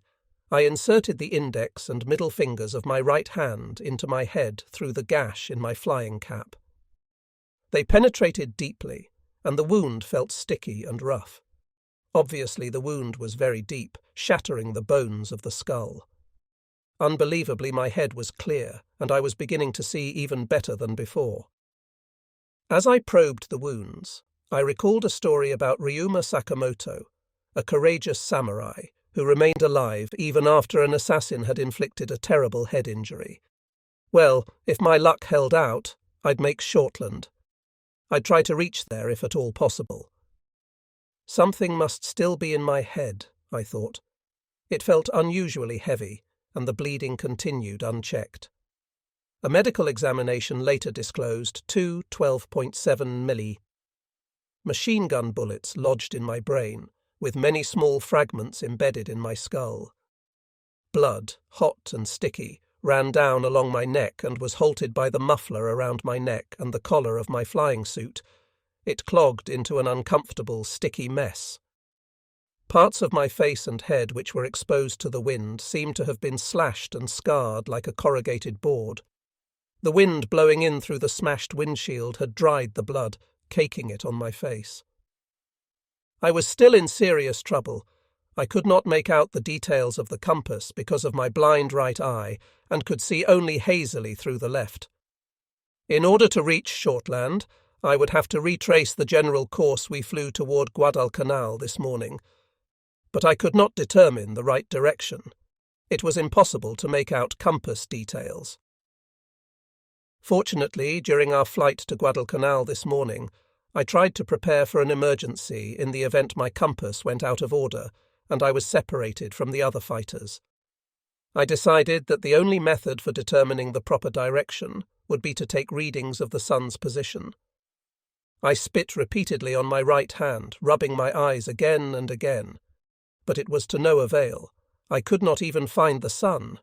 I inserted the index and middle fingers of my right hand into my head through the gash in my flying cap. They penetrated deeply, and the wound felt sticky and rough. Obviously, the wound was very deep, shattering the bones of the skull. Unbelievably, my head was clear, and I was beginning to see even better than before. As I probed the wounds, I recalled a story about Ryuma Sakamoto, a courageous samurai who remained alive even after an assassin had inflicted a terrible head injury. Well, if my luck held out, I'd make Shortland. I'd try to reach there if at all possible. Something must still be in my head, I thought. It felt unusually heavy, and the bleeding continued unchecked. A medical examination later disclosed 2 12.7 milli machine gun bullets lodged in my brain, with many small fragments embedded in my skull. Blood, hot and sticky, ran down along my neck and was halted by the muffler around my neck and the collar of my flying suit. It clogged into an uncomfortable, sticky mess. Parts of my face and head which were exposed to the wind seemed to have been slashed and scarred like a corrugated board. The wind blowing in through the smashed windshield had dried the blood, caking it on my face. I was still in serious trouble. I could not make out the details of the compass because of my blind right eye and could see only hazily through the left. In order to reach Shortland, I would have to retrace the general course we flew toward Guadalcanal this morning. But I could not determine the right direction. It was impossible to make out compass details. Fortunately, during our flight to Guadalcanal this morning, I tried to prepare for an emergency in the event my compass went out of order and I was separated from the other fighters. I decided that the only method for determining the proper direction would be to take readings of the sun's position. I spit repeatedly on my right hand, rubbing my eyes again and again. But it was to no avail. I could not even find the sun.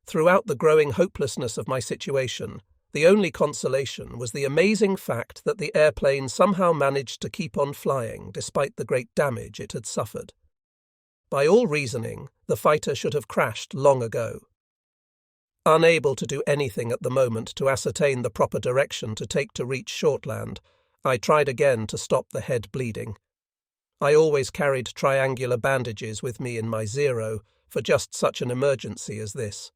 Throughout the growing hopelessness of my situation, the only consolation was the amazing fact that the airplane somehow managed to keep on flying despite the great damage it had suffered. By all reasoning, the fighter should have crashed long ago. Unable to do anything at the moment to ascertain the proper direction to take to reach Shortland, I tried again to stop the head bleeding. I always carried triangular bandages with me in my Zero for just such an emergency as this.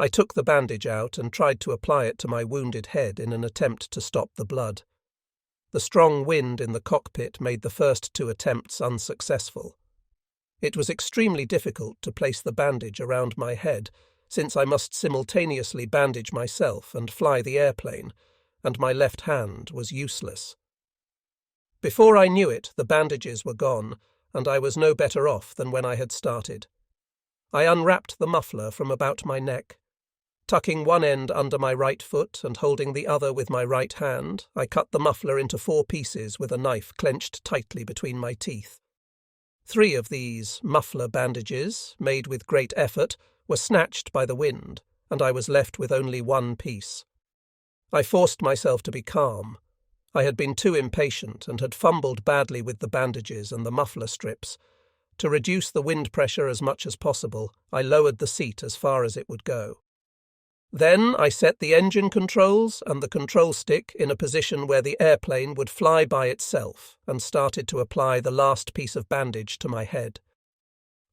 I took the bandage out and tried to apply it to my wounded head in an attempt to stop the blood. The strong wind in the cockpit made the first 2 attempts unsuccessful. It was extremely difficult to place the bandage around my head, since I must simultaneously bandage myself and fly the airplane, and my left hand was useless. Before I knew it, the bandages were gone, and I was no better off than when I had started. I unwrapped the muffler from about my neck. Tucking one end under my right foot and holding the other with my right hand, I cut the muffler into 4 pieces with a knife clenched tightly between my teeth. 3 of these muffler bandages, made with great effort, were snatched by the wind, and I was left with only 1 piece. I forced myself to be calm. I had been too impatient and had fumbled badly with the bandages and the muffler strips. To reduce the wind pressure as much as possible, I lowered the seat as far as it would go. Then I set the engine controls and the control stick in a position where the airplane would fly by itself and started to apply the last piece of bandage to my head.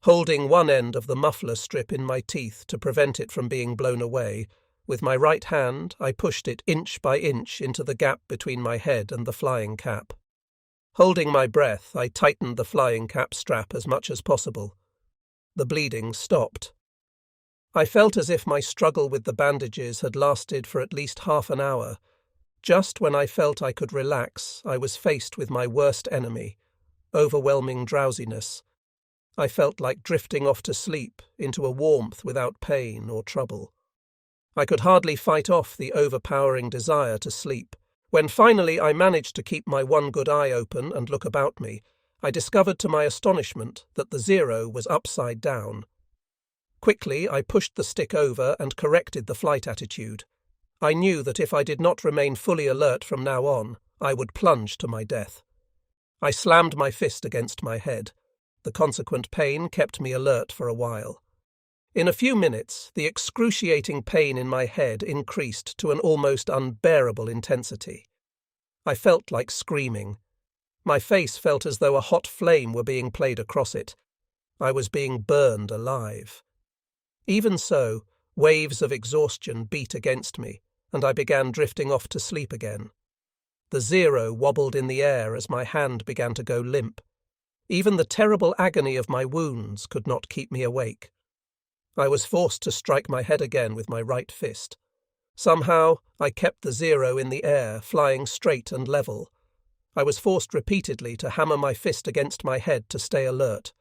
Holding one end of the muffler strip in my teeth to prevent it from being blown away, with my right hand I pushed it inch by inch into the gap between my head and the flying cap. Holding my breath, I tightened the flying cap strap as much as possible. The bleeding stopped. I felt as if my struggle with the bandages had lasted for at least half an hour. Just when I felt I could relax, I was faced with my worst enemy, overwhelming drowsiness. I felt like drifting off to sleep, into a warmth without pain or trouble. I could hardly fight off the overpowering desire to sleep, When finally I managed to keep my one good eye open and look about me, I discovered to my astonishment that the Zero was upside down. Quickly I pushed the stick over and corrected the flight attitude. I knew that if I did not remain fully alert from now on, I would plunge to my death. I slammed my fist against my head. The consequent pain kept me alert for a while. In a few minutes, the excruciating pain in my head increased to an almost unbearable intensity. I felt like screaming. My face felt as though a hot flame were being played across it. I was being burned alive. Even so, waves of exhaustion beat against me, and I began drifting off to sleep again. The Zero wobbled in the air as my hand began to go limp. Even the terrible agony of my wounds could not keep me awake. I was forced to strike my head again with my right fist. Somehow, I kept the Zero in the air, flying straight and level. I was forced repeatedly to hammer my fist against my head to stay alert.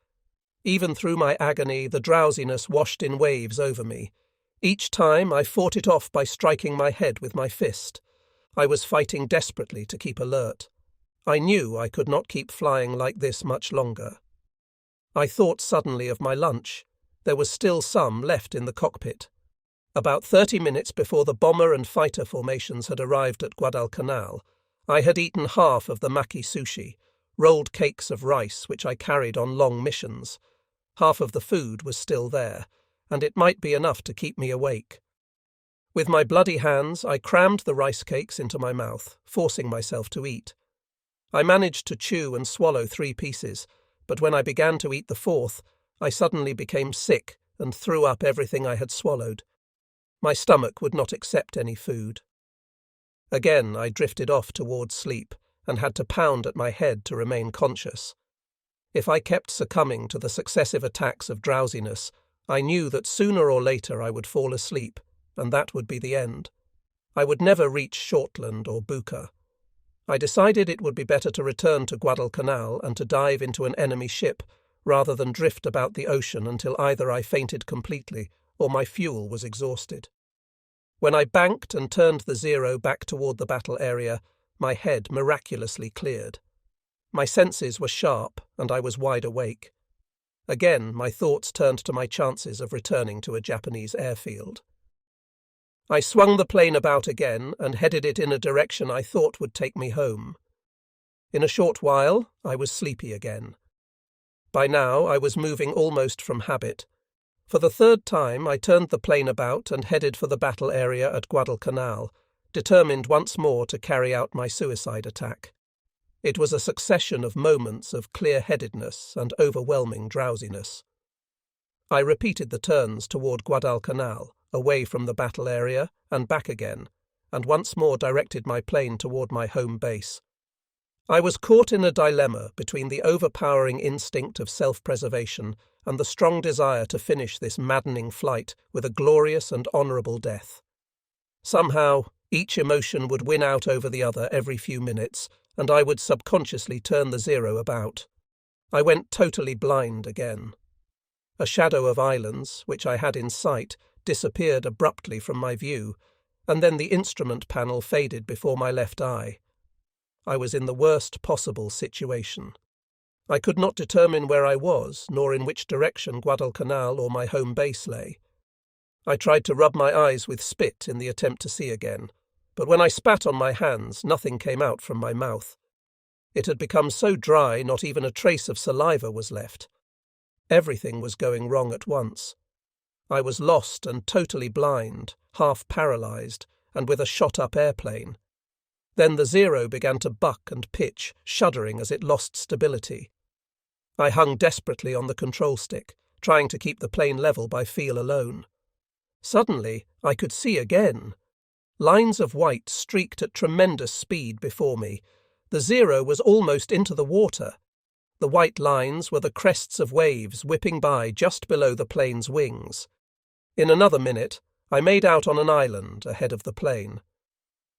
Even through my agony, the drowsiness washed in waves over me. Each time, I fought it off by striking my head with my fist. I was fighting desperately to keep alert. I knew I could not keep flying like this much longer. I thought suddenly of my lunch. There was still some left in the cockpit. About 30 minutes before the bomber and fighter formations had arrived at Guadalcanal, I had eaten half of the maki sushi, rolled cakes of rice which I carried on long missions. Half of the food was still there, and it might be enough to keep me awake. With my bloody hands, I crammed the rice cakes into my mouth, forcing myself to eat. I managed to chew and swallow 3 pieces, but when I began to eat the 4th, I suddenly became sick and threw up everything I had swallowed. My stomach would not accept any food. Again I drifted off towards sleep and had to pound at my head to remain conscious. If I kept succumbing to the successive attacks of drowsiness, I knew that sooner or later I would fall asleep, and that would be the end. I would never reach Shortland or Buka. I decided it would be better to return to Guadalcanal and to dive into an enemy ship, rather than drift about the ocean until either I fainted completely or my fuel was exhausted. When I banked and turned the Zero back toward the battle area, my head miraculously cleared. My senses were sharp and I was wide awake. Again, my thoughts turned to my chances of returning to a Japanese airfield. I swung the plane about again and headed it in a direction I thought would take me home. In a short while, I was sleepy again. By now, I was moving almost from habit. For the 3rd time, I turned the plane about and headed for the battle area at Guadalcanal, determined once more to carry out my suicide attack. It was a succession of moments of clear-headedness and overwhelming drowsiness. I repeated the turns toward Guadalcanal, away from the battle area, and back again, and once more directed my plane toward my home base. I was caught in a dilemma between the overpowering instinct of self-preservation and the strong desire to finish this maddening flight with a glorious and honourable death. Somehow, each emotion would win out over the other every few minutes, and I would subconsciously turn the Zero about. I went totally blind again. A shadow of islands, which I had in sight, disappeared abruptly from my view, and then the instrument panel faded before my left eye. I was in the worst possible situation. I could not determine where I was, nor in which direction Guadalcanal or my home base lay. I tried to rub my eyes with spit in the attempt to see again, but when I spat on my hands, nothing came out from my mouth. It had become so dry not even a trace of saliva was left. Everything was going wrong at once. I was lost and totally blind, half paralysed, and with a shot-up airplane. Then the Zero began to buck and pitch, shuddering as it lost stability. I hung desperately on the control stick, trying to keep the plane level by feel alone. Suddenly, I could see again. Lines of white streaked at tremendous speed before me. The Zero was almost into the water. The white lines were the crests of waves whipping by just below the plane's wings. In another minute, I made out on an island ahead of the plane.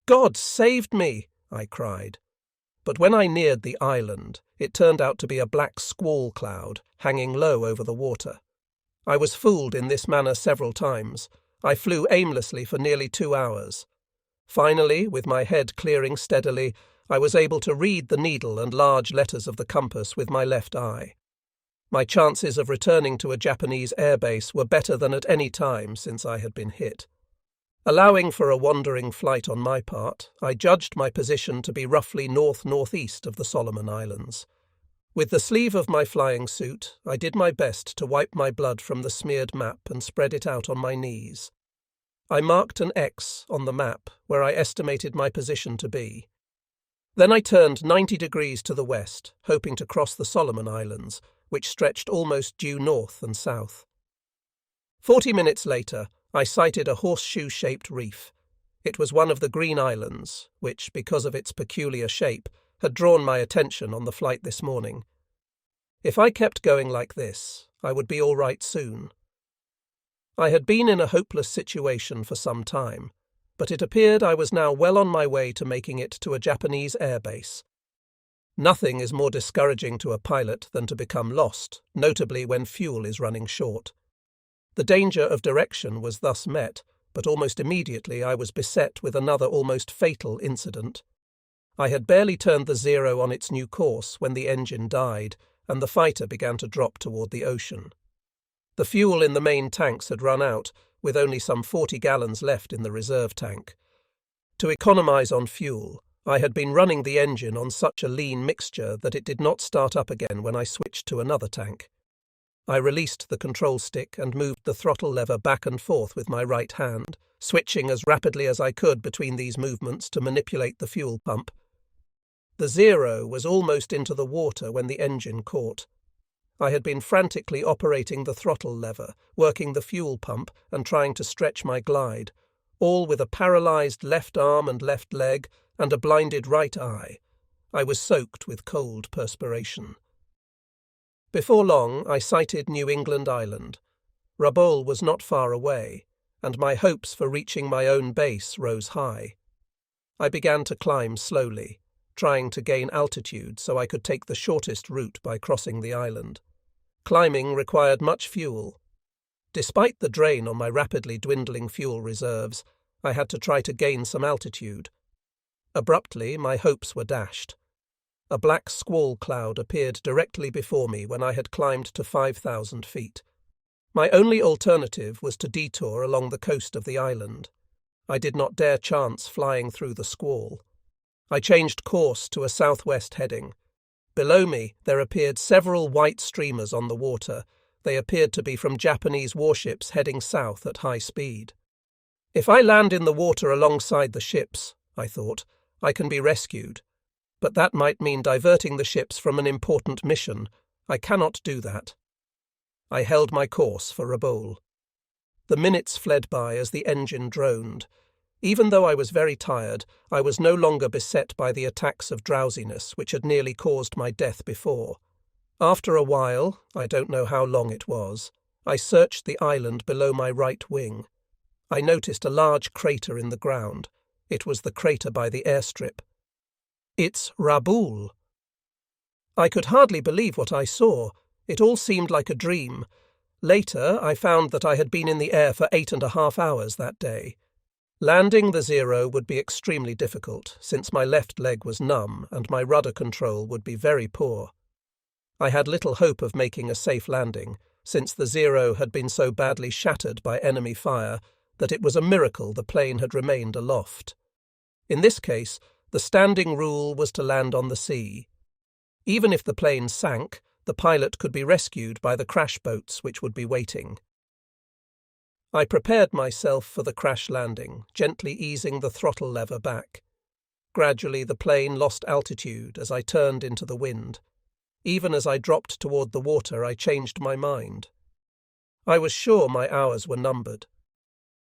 "God saved me!" I cried. But when I neared the island, it turned out to be a black squall cloud hanging low over the water. I was fooled in this manner several times. I flew aimlessly for nearly 2 hours. Finally, with my head clearing steadily, I was able to read the needle and large letters of the compass with my left eye. My chances of returning to a Japanese airbase were better than at any time since I had been hit. Allowing for a wandering flight on my part, I judged my position to be roughly north-northeast of the Solomon Islands. With the sleeve of my flying suit, I did my best to wipe my blood from the smeared map and spread it out on my knees. I marked an X on the map where I estimated my position to be. Then I turned 90 degrees to the west, hoping to cross the Solomon Islands, which stretched almost due north and south. 40 minutes later, I sighted a horseshoe-shaped reef. It was one of the Green Islands, which, because of its peculiar shape, had drawn my attention on the flight this morning. If I kept going like this, I would be all right soon. I had been in a hopeless situation for some time, but it appeared I was now well on my way to making it to a Japanese airbase. Nothing is more discouraging to a pilot than to become lost, notably when fuel is running short. The danger of direction was thus met, but almost immediately I was beset with another almost fatal incident. I had barely turned the Zero on its new course when the engine died, and the fighter began to drop toward the ocean. The fuel in the main tanks had run out, with only some 40 gallons left in the reserve tank. To economize on fuel, I had been running the engine on such a lean mixture that it did not start up again when I switched to another tank. I released the control stick and moved the throttle lever back and forth with my right hand, switching as rapidly as I could between these movements to manipulate the fuel pump. The Zero was almost into the water when the engine caught. I had been frantically operating the throttle lever, working the fuel pump, and trying to stretch my glide, all with a paralyzed left arm and left leg and a blinded right eye. I was soaked with cold perspiration. Before long, I sighted New England Island. Rabaul was not far away, and my hopes for reaching my own base rose high. I began to climb slowly, trying to gain altitude so I could take the shortest route by crossing the island. Climbing required much fuel. Despite the drain on my rapidly dwindling fuel reserves, I had to try to gain some altitude. Abruptly, my hopes were dashed. A black squall cloud appeared directly before me when I had climbed to 5,000 feet. My only alternative was to detour along the coast of the island. I did not dare chance flying through the squall. I changed course to a southwest heading. Below me there appeared several white streamers on the water. They appeared to be from Japanese warships heading south at high speed. If I land in the water alongside the ships, I thought, I can be rescued. But that might mean diverting the ships from an important mission. I cannot do that. I held my course for Rabaul. The minutes fled by as the engine droned. Even though I was very tired, I was no longer beset by the attacks of drowsiness which had nearly caused my death before. After a while, I don't know how long it was, I searched the island below my right wing. I noticed a large crater in the ground. It was the crater by the airstrip. It's Rabaul. I could hardly believe what I saw. It all seemed like a dream. Later, I found that I had been in the air for 8.5 hours that day. Landing the Zero would be extremely difficult, since my left leg was numb and my rudder control would be very poor. I had little hope of making a safe landing, since the Zero had been so badly shattered by enemy fire that it was a miracle the plane had remained aloft. In this case, the standing rule was to land on the sea. Even if the plane sank, the pilot could be rescued by the crash boats which would be waiting. I prepared myself for the crash landing, gently easing the throttle lever back. Gradually the plane lost altitude as I turned into the wind. Even as I dropped toward the water, I changed my mind. I was sure my hours were numbered.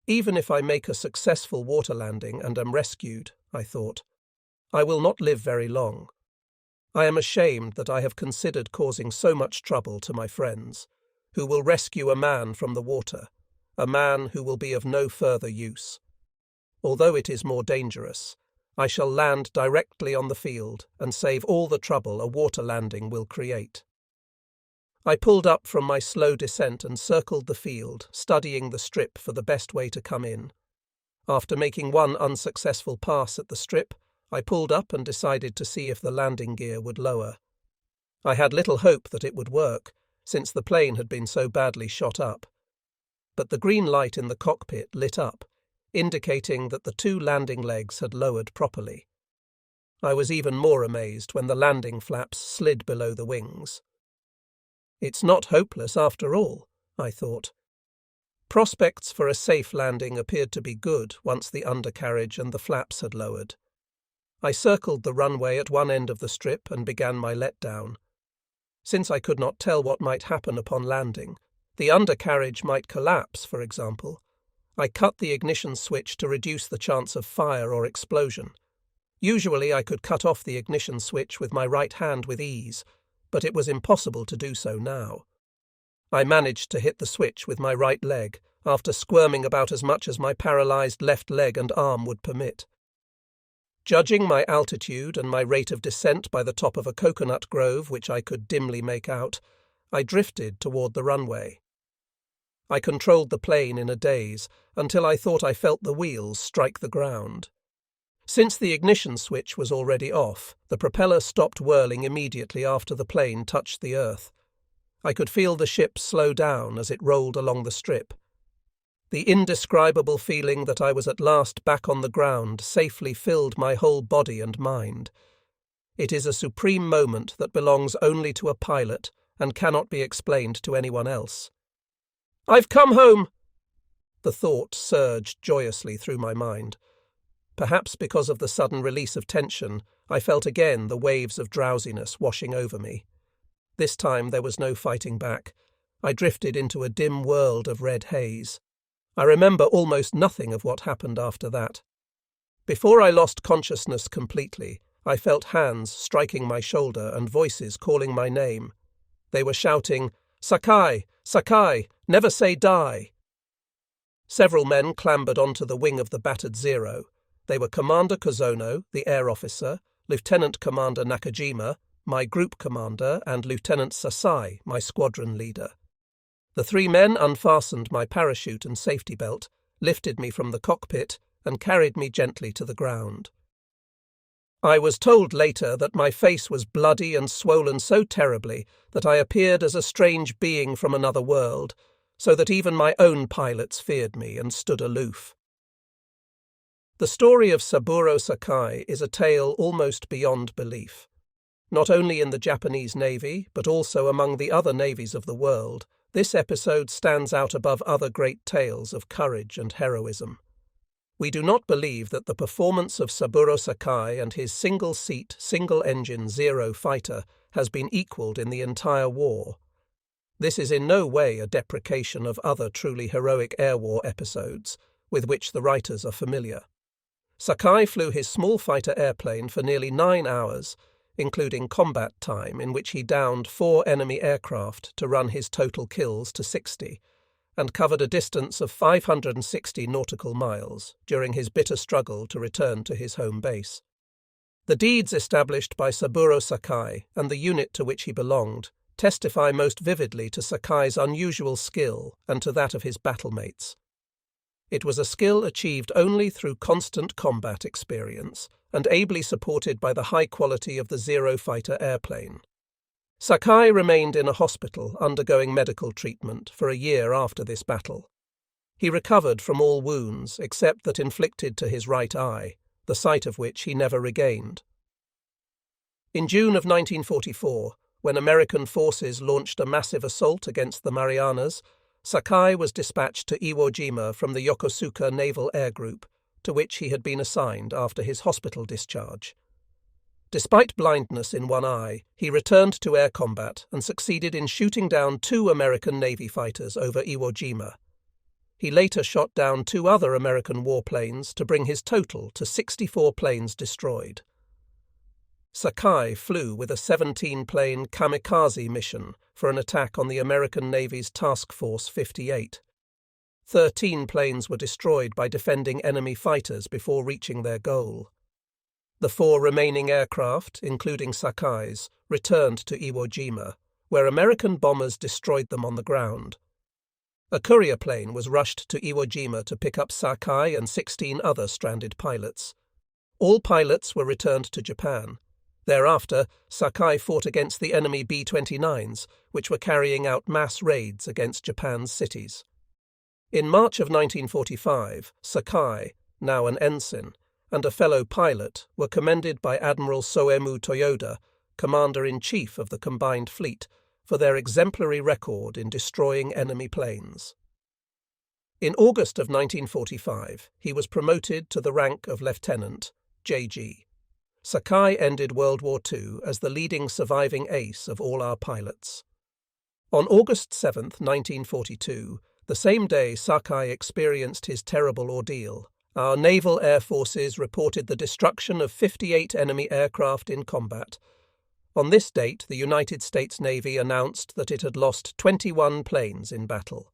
Even if I make a successful water landing and am rescued, I thought, I will not live very long. I am ashamed that I have considered causing so much trouble to my friends, who will rescue a man from the water, a man who will be of no further use. Although it is more dangerous, I shall land directly on the field and save all the trouble a water landing will create. I pulled up from my slow descent and circled the field, studying the strip for the best way to come in. After making one unsuccessful pass at the strip, I pulled up and decided to see if the landing gear would lower. I had little hope that it would work, since the plane had been so badly shot up. But the green light in the cockpit lit up, indicating that the two landing legs had lowered properly. I was even more amazed when the landing flaps slid below the wings. It's not hopeless after all, I thought. Prospects for a safe landing appeared to be good once the undercarriage and the flaps had lowered. I circled the runway at one end of the strip and began my letdown. Since I could not tell what might happen upon landing, the undercarriage might collapse, for example, I cut the ignition switch to reduce the chance of fire or explosion. Usually I could cut off the ignition switch with my right hand with ease, but it was impossible to do so now. I managed to hit the switch with my right leg, after squirming about as much as my paralyzed left leg and arm would permit. Judging my altitude and my rate of descent by the top of a coconut grove which I could dimly make out, I drifted toward the runway. I controlled the plane in a daze until I thought I felt the wheels strike the ground. Since the ignition switch was already off, the propeller stopped whirling immediately after the plane touched the earth. I could feel the ship slow down as it rolled along the strip. The indescribable feeling that I was at last back on the ground safely filled my whole body and mind. It is a supreme moment that belongs only to a pilot and cannot be explained to anyone else. "I've come home!" The thought surged joyously through my mind. Perhaps because of the sudden release of tension, I felt again the waves of drowsiness washing over me. This time there was no fighting back. I drifted into a dim world of red haze. I remember almost nothing of what happened after that. Before I lost consciousness completely, I felt hands striking my shoulder and voices calling my name. They were shouting, "Sakai! Sakai! Never say die!" Several men clambered onto the wing of the battered Zero. They were Commander Kozono, the air officer, Lieutenant Commander Nakajima, my group commander, and Lieutenant Sasai, my squadron leader. The three men unfastened my parachute and safety belt, lifted me from the cockpit, and carried me gently to the ground. I was told later that my face was bloody and swollen so terribly that I appeared as a strange being from another world, so that even my own pilots feared me and stood aloof. The story of Saburo Sakai is a tale almost beyond belief. Not only in the Japanese Navy, but also among the other navies of the world, this episode stands out above other great tales of courage and heroism. We do not believe that the performance of Saburo Sakai and his single-seat, single-engine Zero fighter has been equalled in the entire war. This is in no way a deprecation of other truly heroic air war episodes, with which the writers are familiar. Sakai flew his small fighter airplane for nearly 9 hours, including combat time in which he downed 4 enemy aircraft to run his total kills to 60, and covered a distance of 560 nautical miles during his bitter struggle to return to his home base. The deeds established by Saburo Sakai and the unit to which he belonged testify most vividly to Sakai's unusual skill and to that of his battlemates. It was a skill achieved only through constant combat experience and ably supported by the high quality of the Zero fighter airplane. Sakai remained in a hospital undergoing medical treatment for a year after this battle. He recovered from all wounds except that inflicted to his right eye, the sight of which he never regained. In June of 1944, when American forces launched a massive assault against the Marianas, Sakai was dispatched to Iwo Jima from the Yokosuka Naval Air Group, to which he had been assigned after his hospital discharge. Despite blindness in one eye, he returned to air combat and succeeded in shooting down 2 American Navy fighters over Iwo Jima. He later shot down 2 other American warplanes to bring his total to 64 planes destroyed. Sakai flew with a 17-plane kamikaze mission for an attack on the American Navy's Task Force 58. 13 planes were destroyed by defending enemy fighters before reaching their goal. The 4 remaining aircraft, including Sakai's, returned to Iwo Jima, where American bombers destroyed them on the ground. A courier plane was rushed to Iwo Jima to pick up Sakai and 16 other stranded pilots. All pilots were returned to Japan. Thereafter, Sakai fought against the enemy B-29s, which were carrying out mass raids against Japan's cities. In March of 1945, Sakai, now an ensign, and a fellow pilot were commended by Admiral Soemu Toyoda, Commander-in-Chief of the Combined Fleet, for their exemplary record in destroying enemy planes. In August of 1945, he was promoted to the rank of Lieutenant, JG. Sakai ended World War II as the leading surviving ace of all our pilots. On August 7, 1942, the same day Sakai experienced his terrible ordeal, our naval air forces reported the destruction of 58 enemy aircraft in combat. On this date, the United States Navy announced that it had lost 21 planes in battle.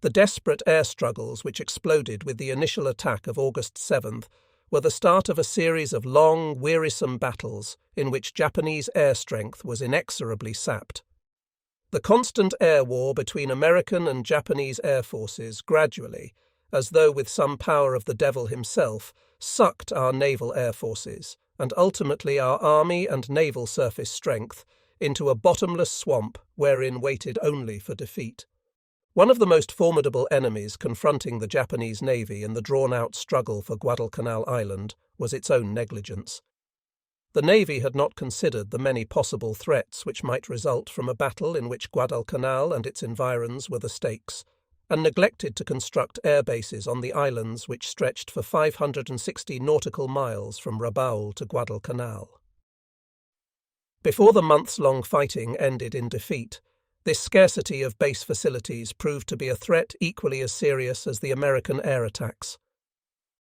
The desperate air struggles which exploded with the initial attack of August 7th were the start of a series of long, wearisome battles in which Japanese air strength was inexorably sapped. The constant air war between American and Japanese air forces gradually, as though with some power of the devil himself, sucked our naval air forces, and ultimately our army and naval surface strength, into a bottomless swamp wherein waited only for defeat. One of the most formidable enemies confronting the Japanese Navy in the drawn-out struggle for Guadalcanal Island was its own negligence. The Navy had not considered the many possible threats which might result from a battle in which Guadalcanal and its environs were the stakes, and neglected to construct air bases on the islands which stretched for 560 nautical miles from Rabaul to Guadalcanal. Before the months-long fighting ended in defeat, this scarcity of base facilities proved to be a threat equally as serious as the American air attacks.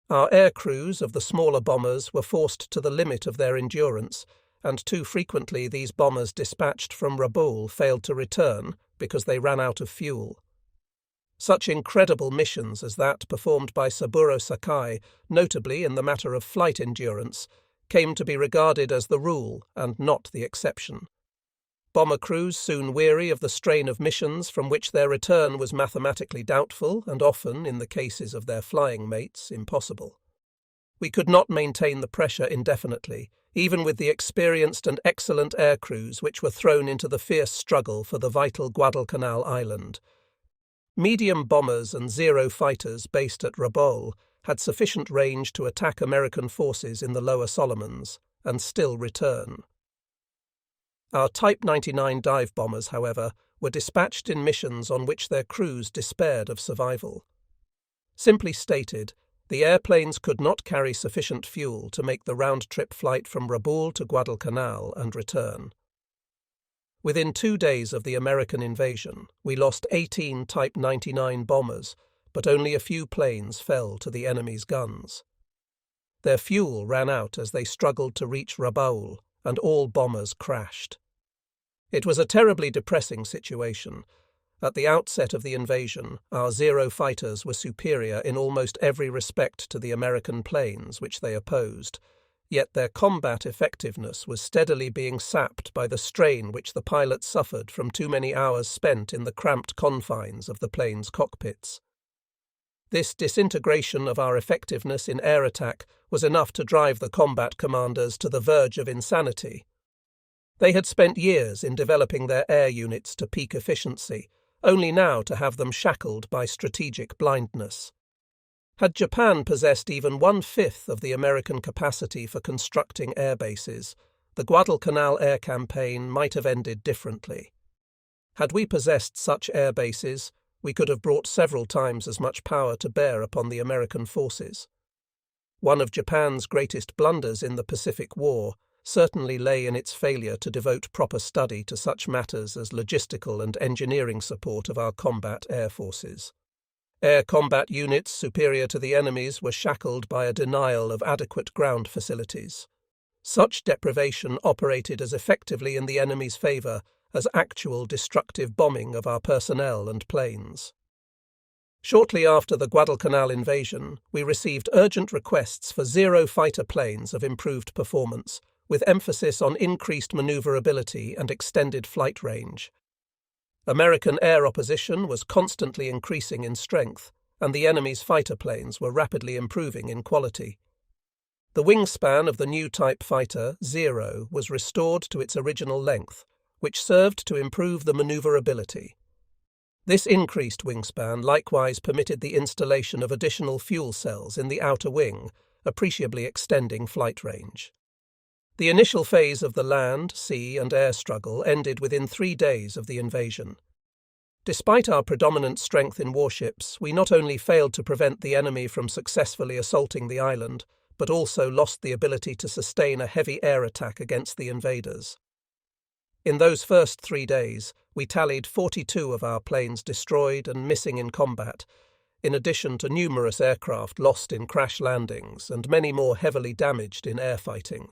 Our air crews of the smaller bombers were forced to the limit of their endurance, and too frequently these bombers dispatched from Rabaul failed to return because they ran out of fuel. Such incredible missions as that performed by Saburo Sakai, notably in the matter of flight endurance, came to be regarded as the rule and not the exception. Bomber crews soon weary of the strain of missions from which their return was mathematically doubtful and often, in the cases of their flying mates, impossible. We could not maintain the pressure indefinitely, even with the experienced and excellent air crews which were thrown into the fierce struggle for the vital Guadalcanal Island. Medium bombers and Zero fighters based at Rabaul had sufficient range to attack American forces in the Lower Solomons and still return. Our Type 99 dive bombers, however, were dispatched in missions on which their crews despaired of survival. Simply stated, the airplanes could not carry sufficient fuel to make the round-trip flight from Rabaul to Guadalcanal and return. Within 2 days of the American invasion, we lost 18 Type 99 bombers, but only a few planes fell to the enemy's guns. Their fuel ran out as they struggled to reach Rabaul, and all bombers crashed. It was a terribly depressing situation. At the outset of the invasion, our Zero fighters were superior in almost every respect to the American planes which they opposed, yet their combat effectiveness was steadily being sapped by the strain which the pilots suffered from too many hours spent in the cramped confines of the planes' cockpits. This disintegration of our effectiveness in air attack was enough to drive the combat commanders to the verge of insanity. They had spent years in developing their air units to peak efficiency, only now to have them shackled by strategic blindness. Had Japan possessed even 1/5 of the American capacity for constructing air bases, the Guadalcanal air campaign might have ended differently. Had we possessed such air bases, we could have brought several times as much power to bear upon the American forces. One of Japan's greatest blunders in the Pacific War certainly lay in its failure to devote proper study to such matters as logistical and engineering support of our combat air forces. Air combat units superior to the enemy's were shackled by a denial of adequate ground facilities. Such deprivation operated as effectively in the enemy's favour as actual destructive bombing of our personnel and planes. Shortly after the Guadalcanal invasion, we received urgent requests for Zero fighter planes of improved performance, with emphasis on increased manoeuvrability and extended flight range. American air opposition was constantly increasing in strength, and the enemy's fighter planes were rapidly improving in quality. The wingspan of the new type fighter, Zero, was restored to its original length, which served to improve the maneuverability. This increased wingspan likewise permitted the installation of additional fuel cells in the outer wing, appreciably extending flight range. The initial phase of the land, sea, and air struggle ended within 3 days of the invasion. Despite our predominant strength in warships, we not only failed to prevent the enemy from successfully assaulting the island, but also lost the ability to sustain a heavy air attack against the invaders. In those first 3 days, we tallied 42 of our planes destroyed and missing in combat, in addition to numerous aircraft lost in crash landings and many more heavily damaged in air fighting.